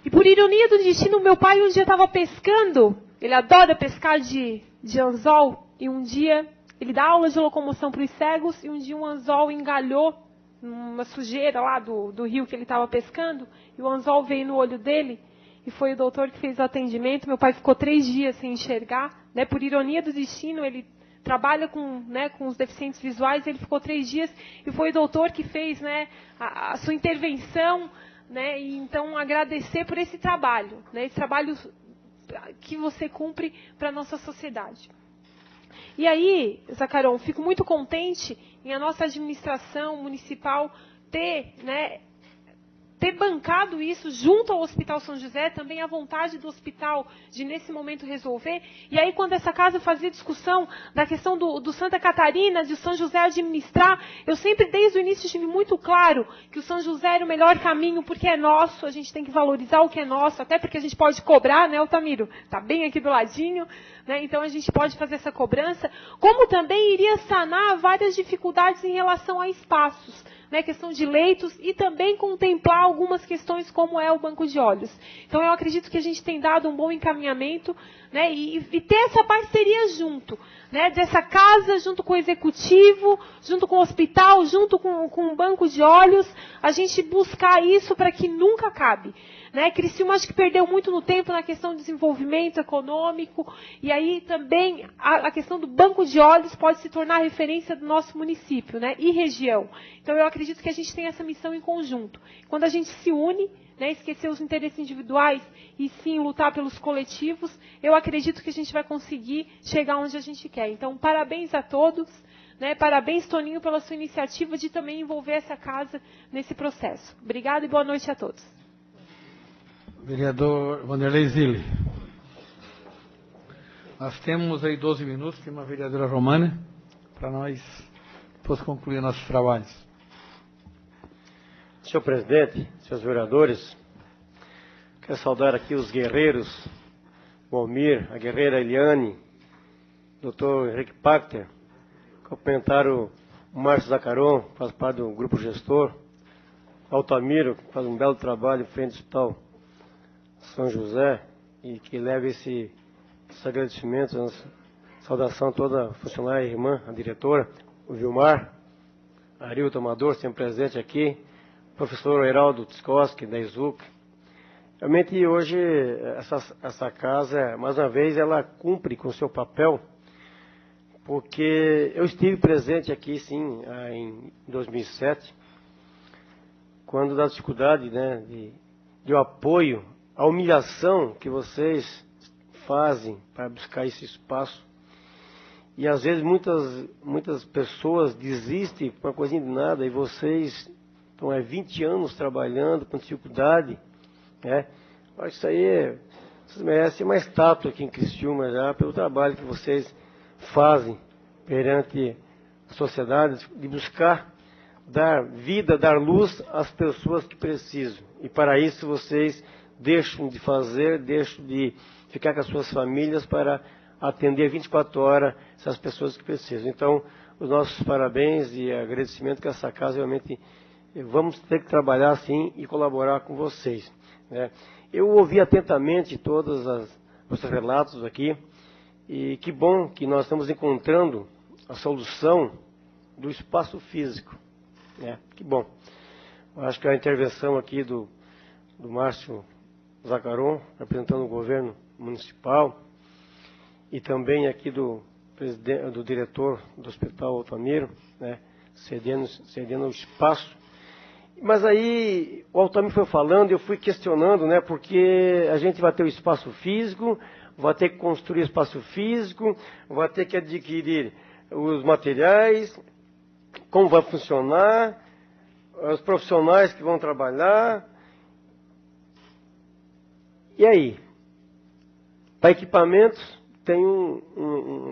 E: E, por ironia do destino, meu pai um dia estava pescando, ele adora pescar de anzol, e um dia ele dá aula de locomoção para os cegos, e um dia um anzol engalhou numa sujeira lá do rio que ele estava pescando, e o anzol veio no olho dele, e foi o doutor que fez o atendimento. Meu pai ficou 3 dias sem enxergar, né? Por ironia do destino, ele trabalha com os deficientes visuais, ele ficou 3 dias, e foi o doutor que fez, né, a sua intervenção, né? E então agradecer por esse trabalho, né? Esse trabalho que você cumpre para a nossa sociedade. E aí, Zacaron, fico muito contente em a nossa administração municipal ter bancado isso junto ao Hospital São José, também a vontade do hospital de, nesse momento, resolver. E aí, quando essa casa fazia discussão da questão do Santa Catarina, de o São José administrar, eu sempre, desde o início, tive muito claro que o São José era o melhor caminho, porque é nosso, a gente tem que valorizar o que é nosso, até porque a gente pode cobrar, né, Altamiro? Está bem aqui do ladinho, né, então a gente pode fazer essa cobrança, como também iria sanar várias dificuldades em relação a espaços. né, questão de leitos e também contemplar algumas questões como é o banco de olhos. Então eu acredito que a gente tem dado um bom encaminhamento, né, e ter essa parceria junto, né, dessa casa junto com o executivo, junto com o hospital, junto com o banco de olhos, a gente buscar isso para que nunca acabe. Né? Criciúma acho que perdeu muito no tempo na questão do desenvolvimento econômico, e aí também a questão do banco de olhos pode se tornar referência do nosso município, né? E região. Então eu acredito que a gente tem essa missão em conjunto. Quando a gente se une, né, esquecer os interesses individuais e sim lutar pelos coletivos, eu acredito que a gente vai conseguir chegar onde a gente quer. Então parabéns a todos, né? Parabéns, Toninho, pela sua iniciativa de também envolver essa casa nesse processo. Obrigada e boa noite a todos.
A: Vereador Vanderlei Zilli. Nós temos aí 12 minutos, tem uma vereadora Romana, para nós depois concluir nossos trabalhos.
M: Senhor presidente, senhores vereadores, quero saudar aqui os guerreiros, o Almir, a guerreira Eliane, doutor Henrique Pachter, cumprimentar o Márcio Zacaron, que faz parte do grupo gestor, Altamiro, que faz um belo trabalho em frente ao Hospital São José, e que leva esses agradecimentos, saudação a toda a funcionária, a irmã, a diretora, o Vilmar, Arilton Amador, sempre presente aqui, o professor Heraldo Tskoski, da ISUC. Realmente hoje essa casa, mais uma vez, ela cumpre com o seu papel, porque eu estive presente aqui, sim, em 2007, quando da dificuldade, né, de apoio, a humilhação que vocês fazem para buscar esse espaço. E às vezes muitas pessoas desistem por uma coisinha de nada, e vocês estão há 20 anos trabalhando com dificuldade, né? Acho que isso aí, vocês merecem uma estátua aqui em Criciúma já, pelo trabalho que vocês fazem perante a sociedade, de buscar dar vida, dar luz às pessoas que precisam. E para isso vocês deixam de fazer, deixam de ficar com as suas famílias para atender 24 horas essas pessoas que precisam. Então, os nossos parabéns e agradecimento que essa casa realmente vamos ter que trabalhar assim e colaborar com vocês, né? Eu ouvi atentamente todos os relatos aqui, e que bom que nós estamos encontrando a solução do espaço físico, né? Que bom. Eu acho que a intervenção aqui do Márcio Zacaron, representando o governo municipal, e também aqui do diretor do Hospital Altamiro, né, cedendo o espaço. Mas aí o Altamiro foi falando, eu fui questionando, né, porque a gente vai ter o espaço físico, vai ter que construir o espaço físico, vai ter que adquirir os materiais, como vai funcionar, os profissionais que vão trabalhar. E aí? Para equipamentos, tem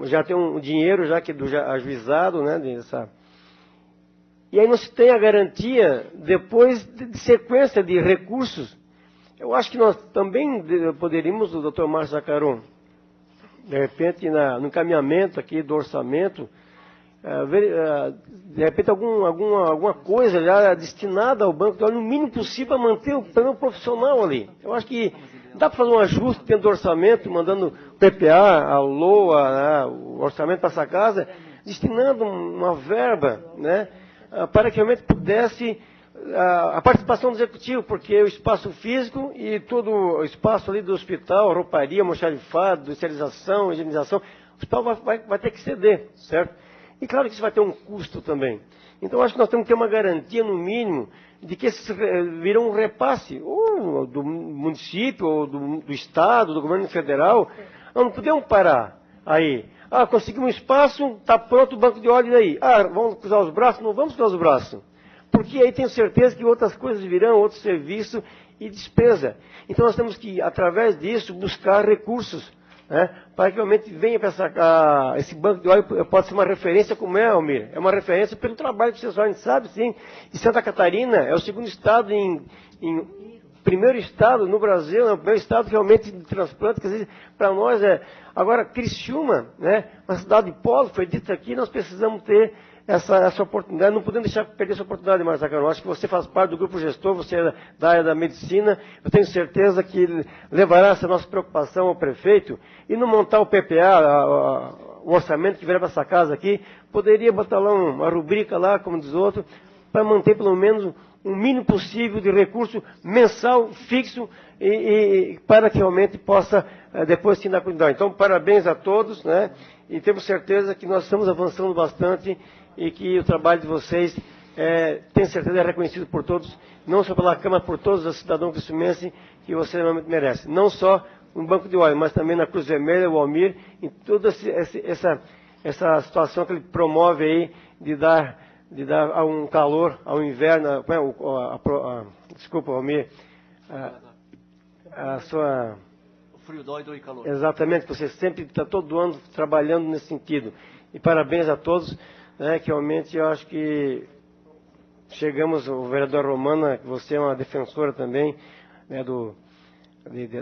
M: já tem um dinheiro já que ajuizado, né, dessa. E aí não se tem a garantia, depois de sequência de recursos. Eu acho que nós também poderíamos, o Dr. Márcio Zacaron, de repente, no encaminhamento aqui do orçamento, de repente alguma coisa já destinada ao banco, no mínimo possível, para manter o profissional ali. Eu acho que dá para fazer um ajuste dentro do orçamento, mandando o PPA, a LOA, né, o orçamento para essa casa, destinando uma verba, né, para que realmente pudesse a participação do executivo, porque o espaço físico e todo o espaço ali do hospital, rouparia, almoxarifado, esterilização, higienização, o hospital vai ter que ceder, certo? E claro que isso vai ter um custo também. Então acho que nós temos que ter uma garantia, no mínimo, de que esses virão um repasse, ou do município, ou do Estado, do governo federal. Nós não podemos parar aí. Conseguimos um espaço, está pronto o banco de óleo aí. Vamos cruzar os braços? Não vamos cruzar os braços. Porque aí tenho certeza que outras coisas virão, outro serviço e despesa. Então nós temos que, através disso, buscar recursos, né, para que realmente venha para esse banco de óleo, pode ser uma referência como é, Almir. É uma referência pelo trabalho que vocês fazem, sabe, sim. E Santa Catarina é o segundo estado primeiro estado no Brasil, é o primeiro estado realmente de transplante, quer dizer, para nós Agora, Criciúma, né, uma cidade de polo, foi dito aqui, nós precisamos ter essa oportunidade, não podemos deixar perder essa oportunidade, Márcio Zacarão. Acho que você faz parte do grupo gestor, você é da área da medicina, eu tenho certeza que levará essa nossa preocupação ao prefeito e não montar o PPA, o orçamento que virá para essa casa aqui, poderia botar lá uma rubrica lá, como diz outro, para manter pelo menos o mínimo possível de recurso mensal, fixo, e para que realmente possa depois sim dar continuidade. Então, parabéns a todos, né? E temos certeza que nós estamos avançando bastante e que o trabalho de vocês, tenho certeza, é reconhecido por todos, não só pela Câmara, por todos os cidadãos criciumenses que você realmente merece. Não só no Banco de Óleo, mas também na Cruz Vermelha, o Almir, em toda essa situação que ele promove aí de dar um calor ao inverno, desculpa, Almir, a sua...
I: O frio dói e calor.
M: Exatamente, você sempre está todo ano trabalhando nesse sentido. E parabéns a todos, né, que realmente eu acho que chegamos, o vereador Romana, você é uma defensora também, né,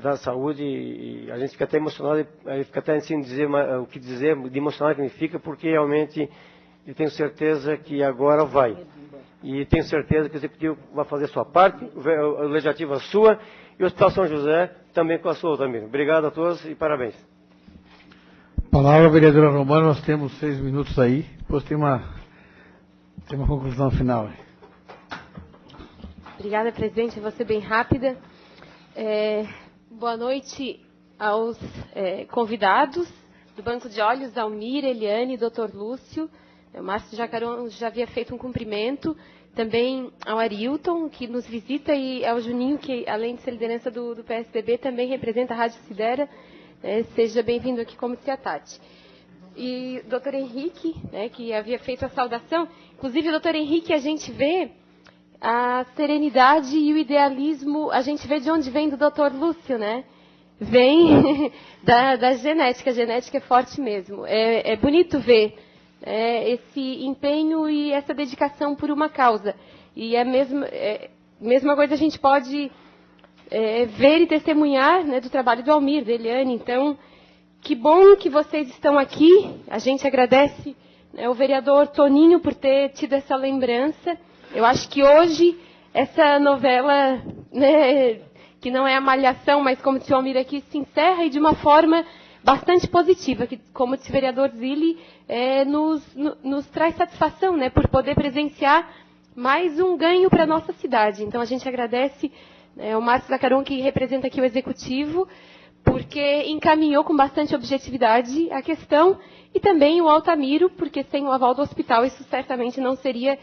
M: da saúde, e a gente fica até emocionado, fica até sem dizer o que dizer, de emocionado que me fica, porque realmente eu tenho certeza que agora vai. E tenho certeza que o Executivo vai fazer a sua parte, o Legislativo a sua, e o Hospital São José também com a sua, Altamiro. Obrigado a todos e parabéns.
A: Palavra, vereadora Romana, nós temos 6 minutos aí, depois tem uma conclusão final.
E: Obrigada, presidente, eu vou ser bem rápida. Boa noite aos convidados do Banco de Olhos, Almir, Eliane, Dr. Lúcio. O Márcio Zacarão já havia feito um cumprimento, também ao Arilton, que nos visita, e ao Juninho, que além de ser liderança do PSDB, também representa a Rádio Sidera. Seja bem-vindo aqui como Ciatati. E Dr. Henrique, que havia feito a saudação, inclusive, Dr. Henrique, a gente vê a serenidade e o idealismo, a gente vê de onde vem do Dr. Lúcio, né? Vem da genética, a genética é forte mesmo. É bonito ver esse empenho e essa dedicação por uma causa. E a mesma coisa a gente pode ver e testemunhar, né, do trabalho do Almir, da Eliane. Então, que bom que vocês estão aqui. A gente agradece, né, o vereador Toninho por ter tido essa lembrança. Eu acho que hoje essa novela, né, que não é a Malhação, mas como disse o Almir aqui, se encerra, e de uma forma bastante positiva, que, como disse o vereador Zilli, nos traz satisfação, né, por poder presenciar mais um ganho para a nossa cidade. Então a gente agradece o Márcio Zacarão, que representa aqui o Executivo, porque encaminhou com bastante objetividade a questão, e também o Altamiro, porque sem o aval do hospital isso certamente não seria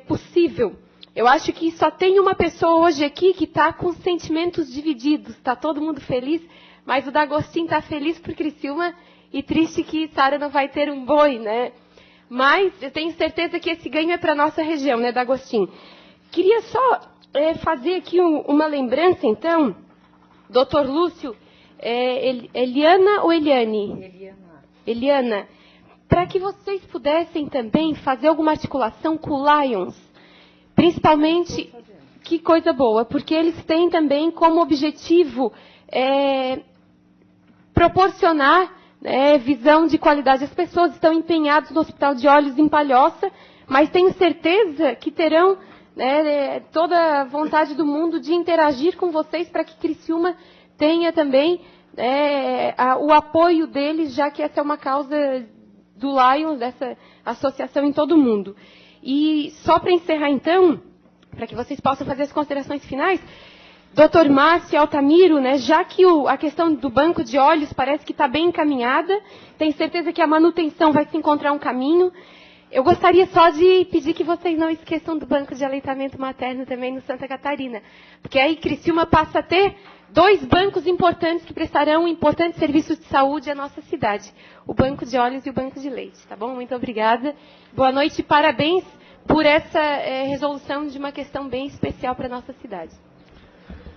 E: possível. Eu acho que só tem uma pessoa hoje aqui que está com sentimentos divididos, está todo mundo feliz, mas o D'Agostinho está feliz por Criciúma e triste que Sara não vai ter um boi, né? Mas eu tenho certeza que esse ganho é para a nossa região, né, D'Agostinho? Queria só fazer aqui uma lembrança, então, Dr. Lúcio, Eliana ou Eliane? Eliana, para que vocês pudessem também fazer alguma articulação com o Lions, principalmente, que coisa boa, porque eles têm também como objetivo proporcionar visão de qualidade. As pessoas estão empenhadas no Hospital de Olhos em Palhoça, mas tenho certeza que terão toda a vontade do mundo de interagir com vocês para que Criciúma tenha também o apoio deles, já que essa é uma causa do Lions, dessa associação em todo o mundo. E só para encerrar, então, para que vocês possam fazer as considerações finais, Dr. Márcio Altamiro, né, já que a questão do banco de olhos parece que está bem encaminhada, tenho certeza que a manutenção vai se encontrar um caminho. Eu gostaria só de pedir que vocês não esqueçam do banco de aleitamento materno também no Santa Catarina, porque aí Criciúma passa a ter 2 bancos importantes que prestarão importantes serviços de saúde à nossa cidade, o banco de olhos e o banco de leite, tá bom? Muito obrigada, boa noite e parabéns por essa resolução de uma questão bem especial para a nossa cidade.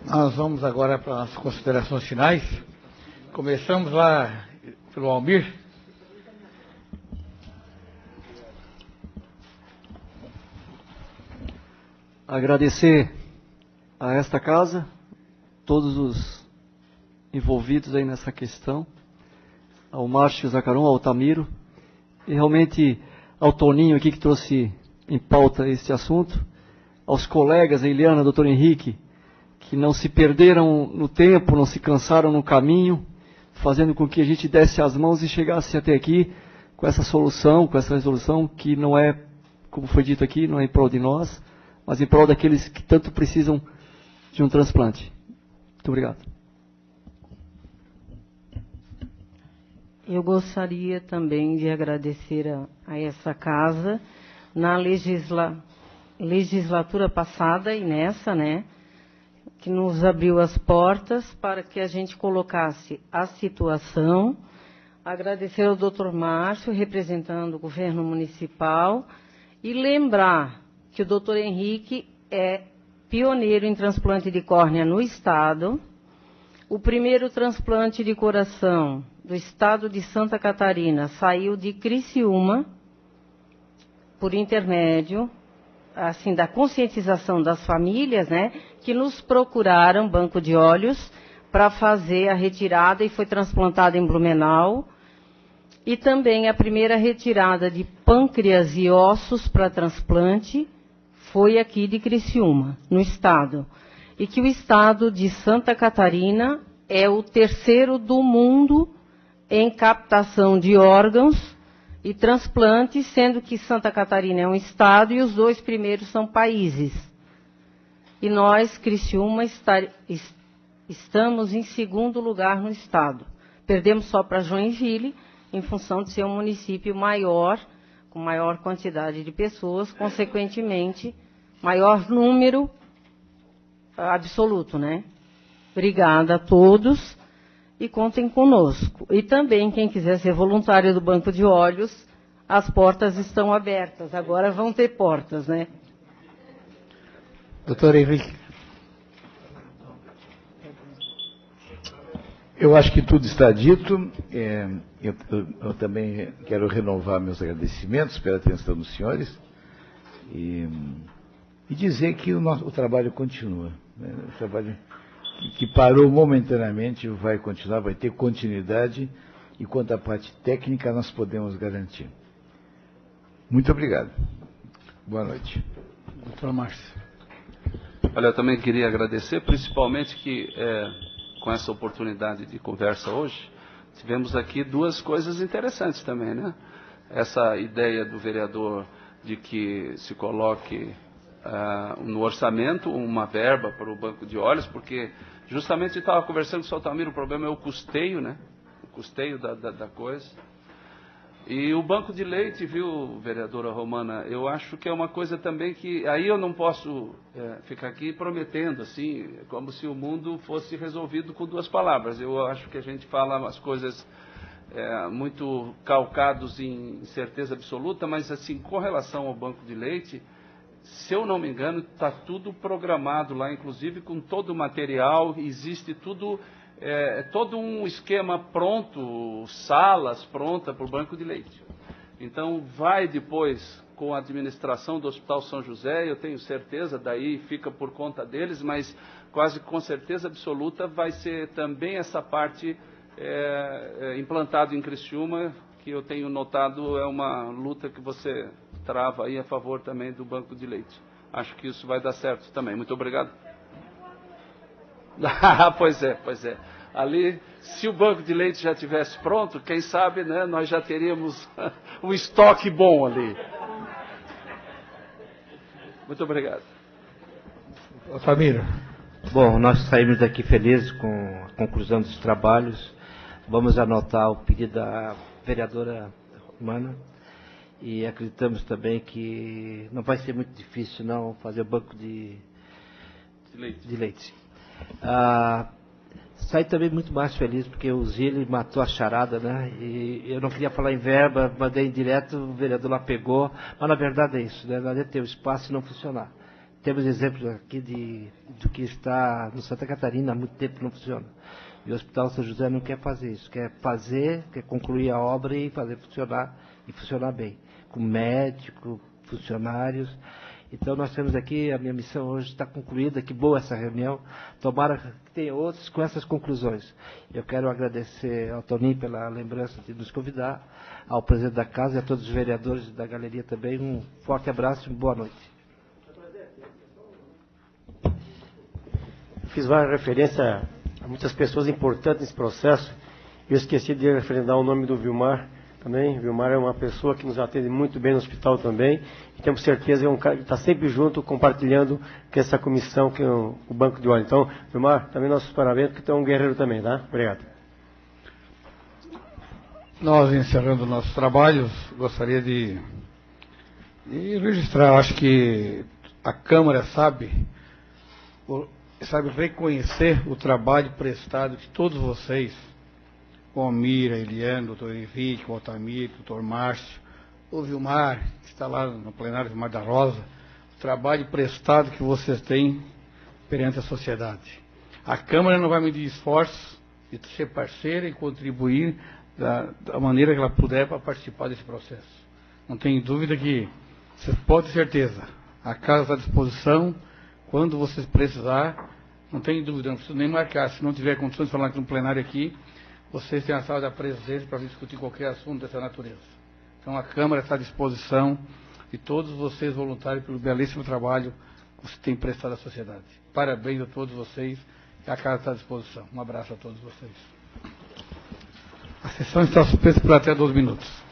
A: Nós vamos agora para as considerações finais. Começamos lá pelo Almir.
I: Agradecer a esta casa, todos os envolvidos aí nessa questão, ao Márcio Zacarão, ao Altamiro, e realmente ao Toninho aqui que trouxe em pauta este assunto, aos colegas, a Eliana, doutor Henrique, que não se perderam no tempo, não se cansaram no caminho, fazendo com que a gente desse as mãos e chegasse até aqui com essa solução, com essa resolução que não é, como foi dito aqui, não é em prol de nós, mas em prol daqueles que tanto precisam de um transplante. Muito obrigado.
H: Eu gostaria também de agradecer a essa casa, na legislatura passada e nessa, né, que nos abriu as portas para que a gente colocasse a situação. Agradecer ao Dr. Márcio, representando o governo municipal, e lembrar que o Dr. Henrique é pioneiro em transplante de córnea no Estado. O primeiro transplante de coração do Estado de Santa Catarina saiu de Criciúma, por intermédio, assim, da conscientização das famílias, né, que nos procuraram, banco de olhos, para fazer a retirada, e foi transplantado em Blumenau. E também a primeira retirada de pâncreas e ossos para transplante foi aqui de Criciúma, no Estado. E que o Estado de Santa Catarina é o terceiro do mundo em captação de órgãos e transplantes, sendo que Santa Catarina é um Estado e os 2 primeiros são países. E nós, Criciúma, estamos em 2º lugar no Estado. Perdemos só para Joinville, em função de ser um município maior, com maior quantidade de pessoas, consequentemente, maior número absoluto, né? Obrigada a todos e contem conosco. E também, quem quiser ser voluntário do Banco de Olhos, as portas estão abertas. Agora vão ter portas, né?
J: Doutor Henrique. Eu acho que tudo está dito. Eu também quero renovar meus agradecimentos pela atenção dos senhores e dizer que o trabalho continua. Né? O trabalho que parou momentaneamente vai continuar, vai ter continuidade, e quanto à parte técnica nós podemos garantir. Muito obrigado. Boa noite.
A: Doutor Márcio.
K: Olha, eu também queria agradecer, principalmente que com essa oportunidade de conversa hoje, tivemos aqui 2 coisas interessantes também, né? Essa ideia do vereador de que se coloque no orçamento uma verba para o banco de olhos, porque justamente estava conversando com o Sr. Altamiro, o problema é o custeio, né? O custeio da coisa. E o banco de leite, viu, vereadora Romana, eu acho que é uma coisa também que, aí eu não posso ficar aqui prometendo, assim, como se o mundo fosse resolvido com 2 palavras. Eu acho que a gente fala as coisas muito calcados em certeza absoluta, mas assim, com relação ao banco de leite, se eu não me engano, está tudo programado lá, inclusive com todo o material, existe tudo, todo um esquema pronto, salas prontas para o banco de leite. Então, vai depois com a administração do Hospital São José, eu tenho certeza, daí fica por conta deles, mas quase com certeza absoluta vai ser também essa parte implantada em Criciúma, que eu tenho notado é uma luta que você trava aí a favor também do banco de leite. Acho que isso vai dar certo também. Muito obrigado. Pois é. Ali, se o banco de leite já tivesse pronto, quem sabe, né, nós já teríamos um estoque bom ali. Muito obrigado.
A: Família.
L: Bom, nós saímos daqui felizes com a conclusão dos trabalhos. Vamos anotar o pedido da vereadora Romana. E acreditamos também que não vai ser muito difícil não fazer o banco de leite. Saí também muito mais feliz porque o Zile matou a charada, né? E eu não queria falar em verba, mandei em direto, o vereador lá pegou, mas na verdade é isso, né? Não adianta ter o espaço e não funcionar. Temos exemplos aqui do que está no Santa Catarina há muito tempo não funciona. E o Hospital São José não quer fazer isso, quer concluir a obra e fazer funcionar, e funcionar bem. Com médico, funcionários. Então nós temos aqui, a minha missão hoje está concluída, que boa essa reunião, tomara que tenha outros com essas conclusões. Eu quero agradecer ao Toninho pela lembrança de nos convidar, ao presidente da casa e a todos os vereadores da galeria também, um forte abraço e boa noite.
M: Fiz várias referências a muitas pessoas importantes nesse processo. Eu esqueci de referendar o nome do Vilmar também. Vilmar é uma pessoa que nos atende muito bem no hospital também. E temos certeza que é um cara que está sempre junto, compartilhando com essa comissão, que é o Banco de Óleo. Então, Vilmar, também nossos parabéns, porque tu é um guerreiro também, tá? Obrigado.
A: Nós, encerrando nossos trabalhos, gostaria de registrar, acho que a Câmara sabe reconhecer o trabalho prestado de todos vocês, o Almira, Eliane, doutor Henrique, o Altamir, o doutor Márcio, o Vilmar, que está lá no plenário, Vilmar da Rosa, o trabalho prestado que vocês têm perante a sociedade. A Câmara não vai medir esforços de ser parceira e contribuir da maneira que ela puder para participar desse processo. Não tem dúvida que, vocês podem ter certeza, a casa está à disposição, quando vocês precisar, não tem dúvida, não preciso nem marcar, se não tiver condições de falar aqui no plenário aqui, vocês têm a sala da presidência para discutir qualquer assunto dessa natureza. Então a Câmara está à disposição de todos vocês voluntários pelo belíssimo trabalho que vocês têm prestado à sociedade. Parabéns a todos vocês e a casa está à disposição. Um abraço a todos vocês. A sessão está suspensa por até 12 minutos.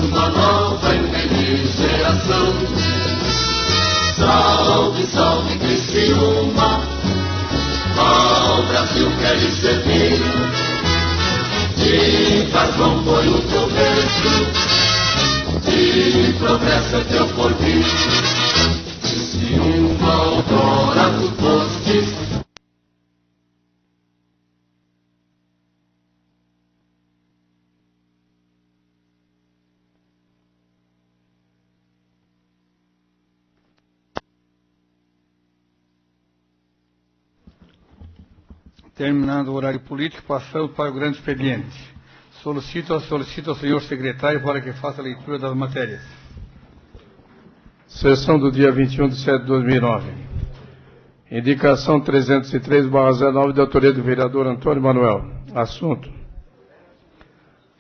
G: Uma nova e feliz geração. Salve, salve Criciúma, ao Brasil queres servir. De carvão foi o teu berço, de progresso é teu porvir. Criciúma, outrora tu fostes.
A: Terminando o horário político, passamos para o grande expediente. Solicito ao senhor secretário para que faça a leitura das matérias.
B: Sessão do dia 21 de setembro de 2009. Indicação 303/09 de autoria do vereador Antônio Manuel. Assunto: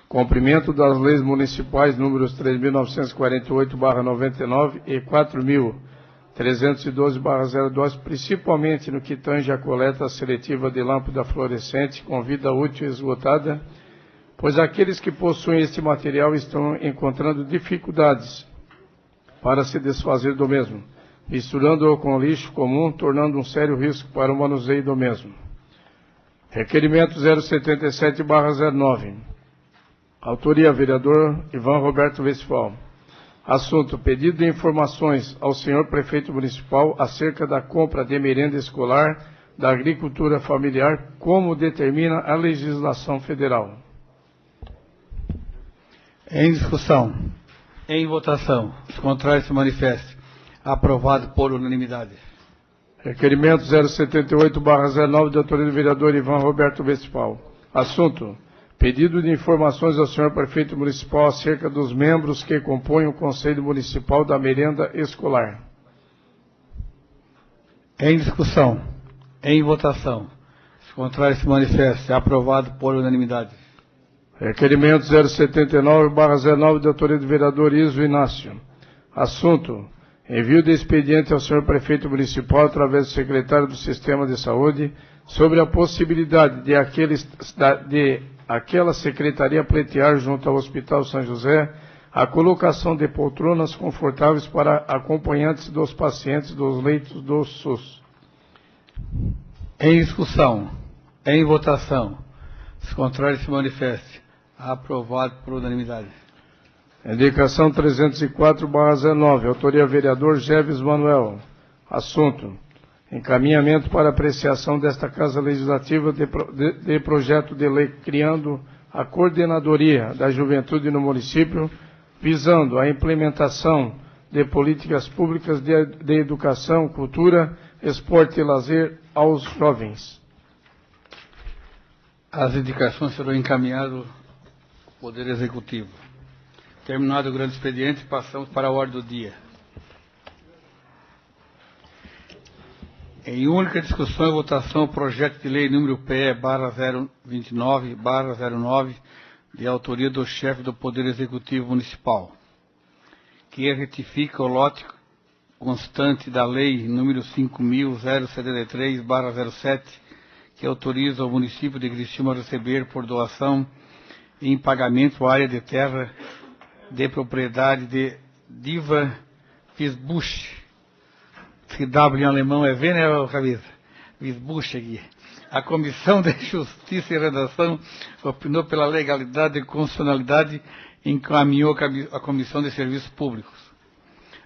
B: cumprimento das leis municipais números 3.948/99 e 4.312/02, principalmente no que tange à coleta seletiva de lâmpada fluorescente com vida útil esgotada, pois aqueles que possuem este material estão encontrando dificuldades para se desfazer do mesmo, misturando-o com lixo comum, tornando um sério risco para o manuseio do mesmo. Requerimento 077/09. Autoria: vereador Ivan Roberto Westphal. Assunto: pedido de informações ao senhor prefeito municipal acerca da compra de merenda escolar da agricultura familiar, como determina a legislação federal.
A: Em discussão. Em votação. Os contrários se manifestem. Aprovado por unanimidade.
B: Requerimento 078/09 de autoria do vereador Ivan Roberto Westphal. Assunto: pedido de informações ao senhor prefeito municipal acerca dos membros que compõem o Conselho Municipal da Merenda Escolar.
A: Em discussão. Em votação. Os contrários se manifestem. Aprovado por unanimidade.
B: Requerimento 079/09 de autoria do vereador Iso Inácio. Assunto: envio de expediente ao senhor prefeito municipal através do secretário do Sistema de Saúde sobre a possibilidade de aquela secretaria pleitear junto ao Hospital São José a colocação de poltronas confortáveis para acompanhantes dos pacientes dos leitos do SUS.
A: Em discussão. Em votação. Os contrários se manifestem. Aprovado por unanimidade.
B: Indicação 304/09. Autoria: vereador Jeves Manuel. Assunto: encaminhamento para apreciação desta Casa Legislativa de projeto de lei criando a Coordenadoria da Juventude no município, visando a implementação de políticas públicas de educação, cultura, esporte e lazer aos jovens.
A: As indicações serão encaminhadas ao Poder Executivo. Terminado o grande expediente, passamos para a ordem do dia. Em única discussão e votação, o projeto de lei número PE/029/09, de autoria do chefe do Poder Executivo Municipal, que retifica o lote constante da lei número 5.073/07, que autoriza o município de Criciúma a receber por doação em pagamento a área de terra de propriedade de Diva Wiesbusch. Se W em alemão é V, né, Camisa? Wiesbusch aqui. A Comissão de Justiça e Redação opinou pela legalidade e constitucionalidade e encaminhou a Comissão de Serviços Públicos.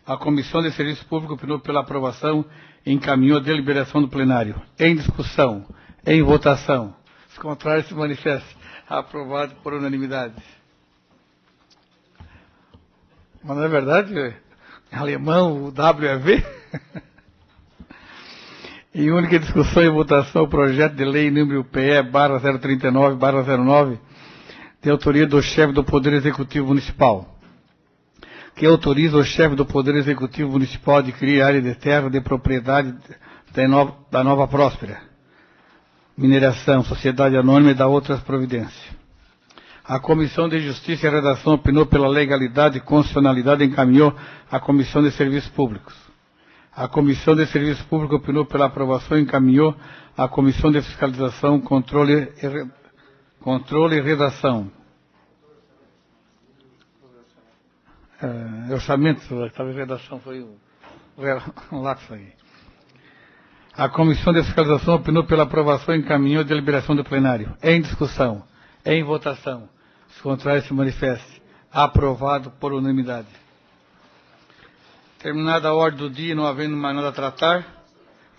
A: A Comissão de Serviços Públicos opinou pela aprovação e encaminhou a deliberação do plenário. Em discussão, em votação. Os contrários se manifestam. Aprovado por unanimidade. Mas não é verdade? Em alemão, o W é V? Em única discussão e votação, o projeto de lei número PE/039/09, de autoria do chefe do Poder Executivo Municipal, que autoriza o chefe do Poder Executivo Municipal a adquirir área de terra de propriedade da Nova Próspera, mineração, sociedade anônima e da outras providências. A Comissão de Justiça e Redação opinou pela legalidade e constitucionalidade e encaminhou à Comissão de Serviços Públicos. A Comissão de Serviços Públicos opinou pela aprovação e encaminhou à Comissão de Fiscalização, Controle e Redação. Orçamento, talvez redação foi um lapso aí. A Comissão de Fiscalização opinou pela aprovação e encaminhou a deliberação do plenário. Em discussão, em votação. Os contrários se manifestem. Aprovado por unanimidade. Terminada a ordem do dia, não havendo mais nada a tratar,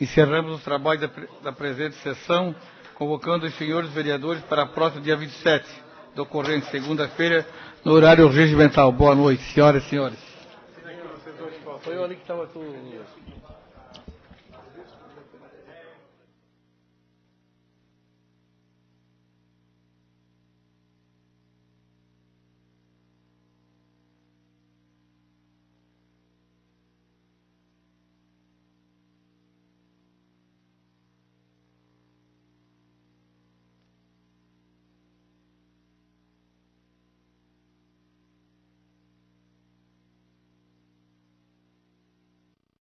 A: encerramos os trabalhos da presente sessão, convocando os senhores vereadores para a próxima dia 27, do corrente, segunda-feira, no horário regimental. Boa noite, senhoras e senhores. Foi eu ali que estava com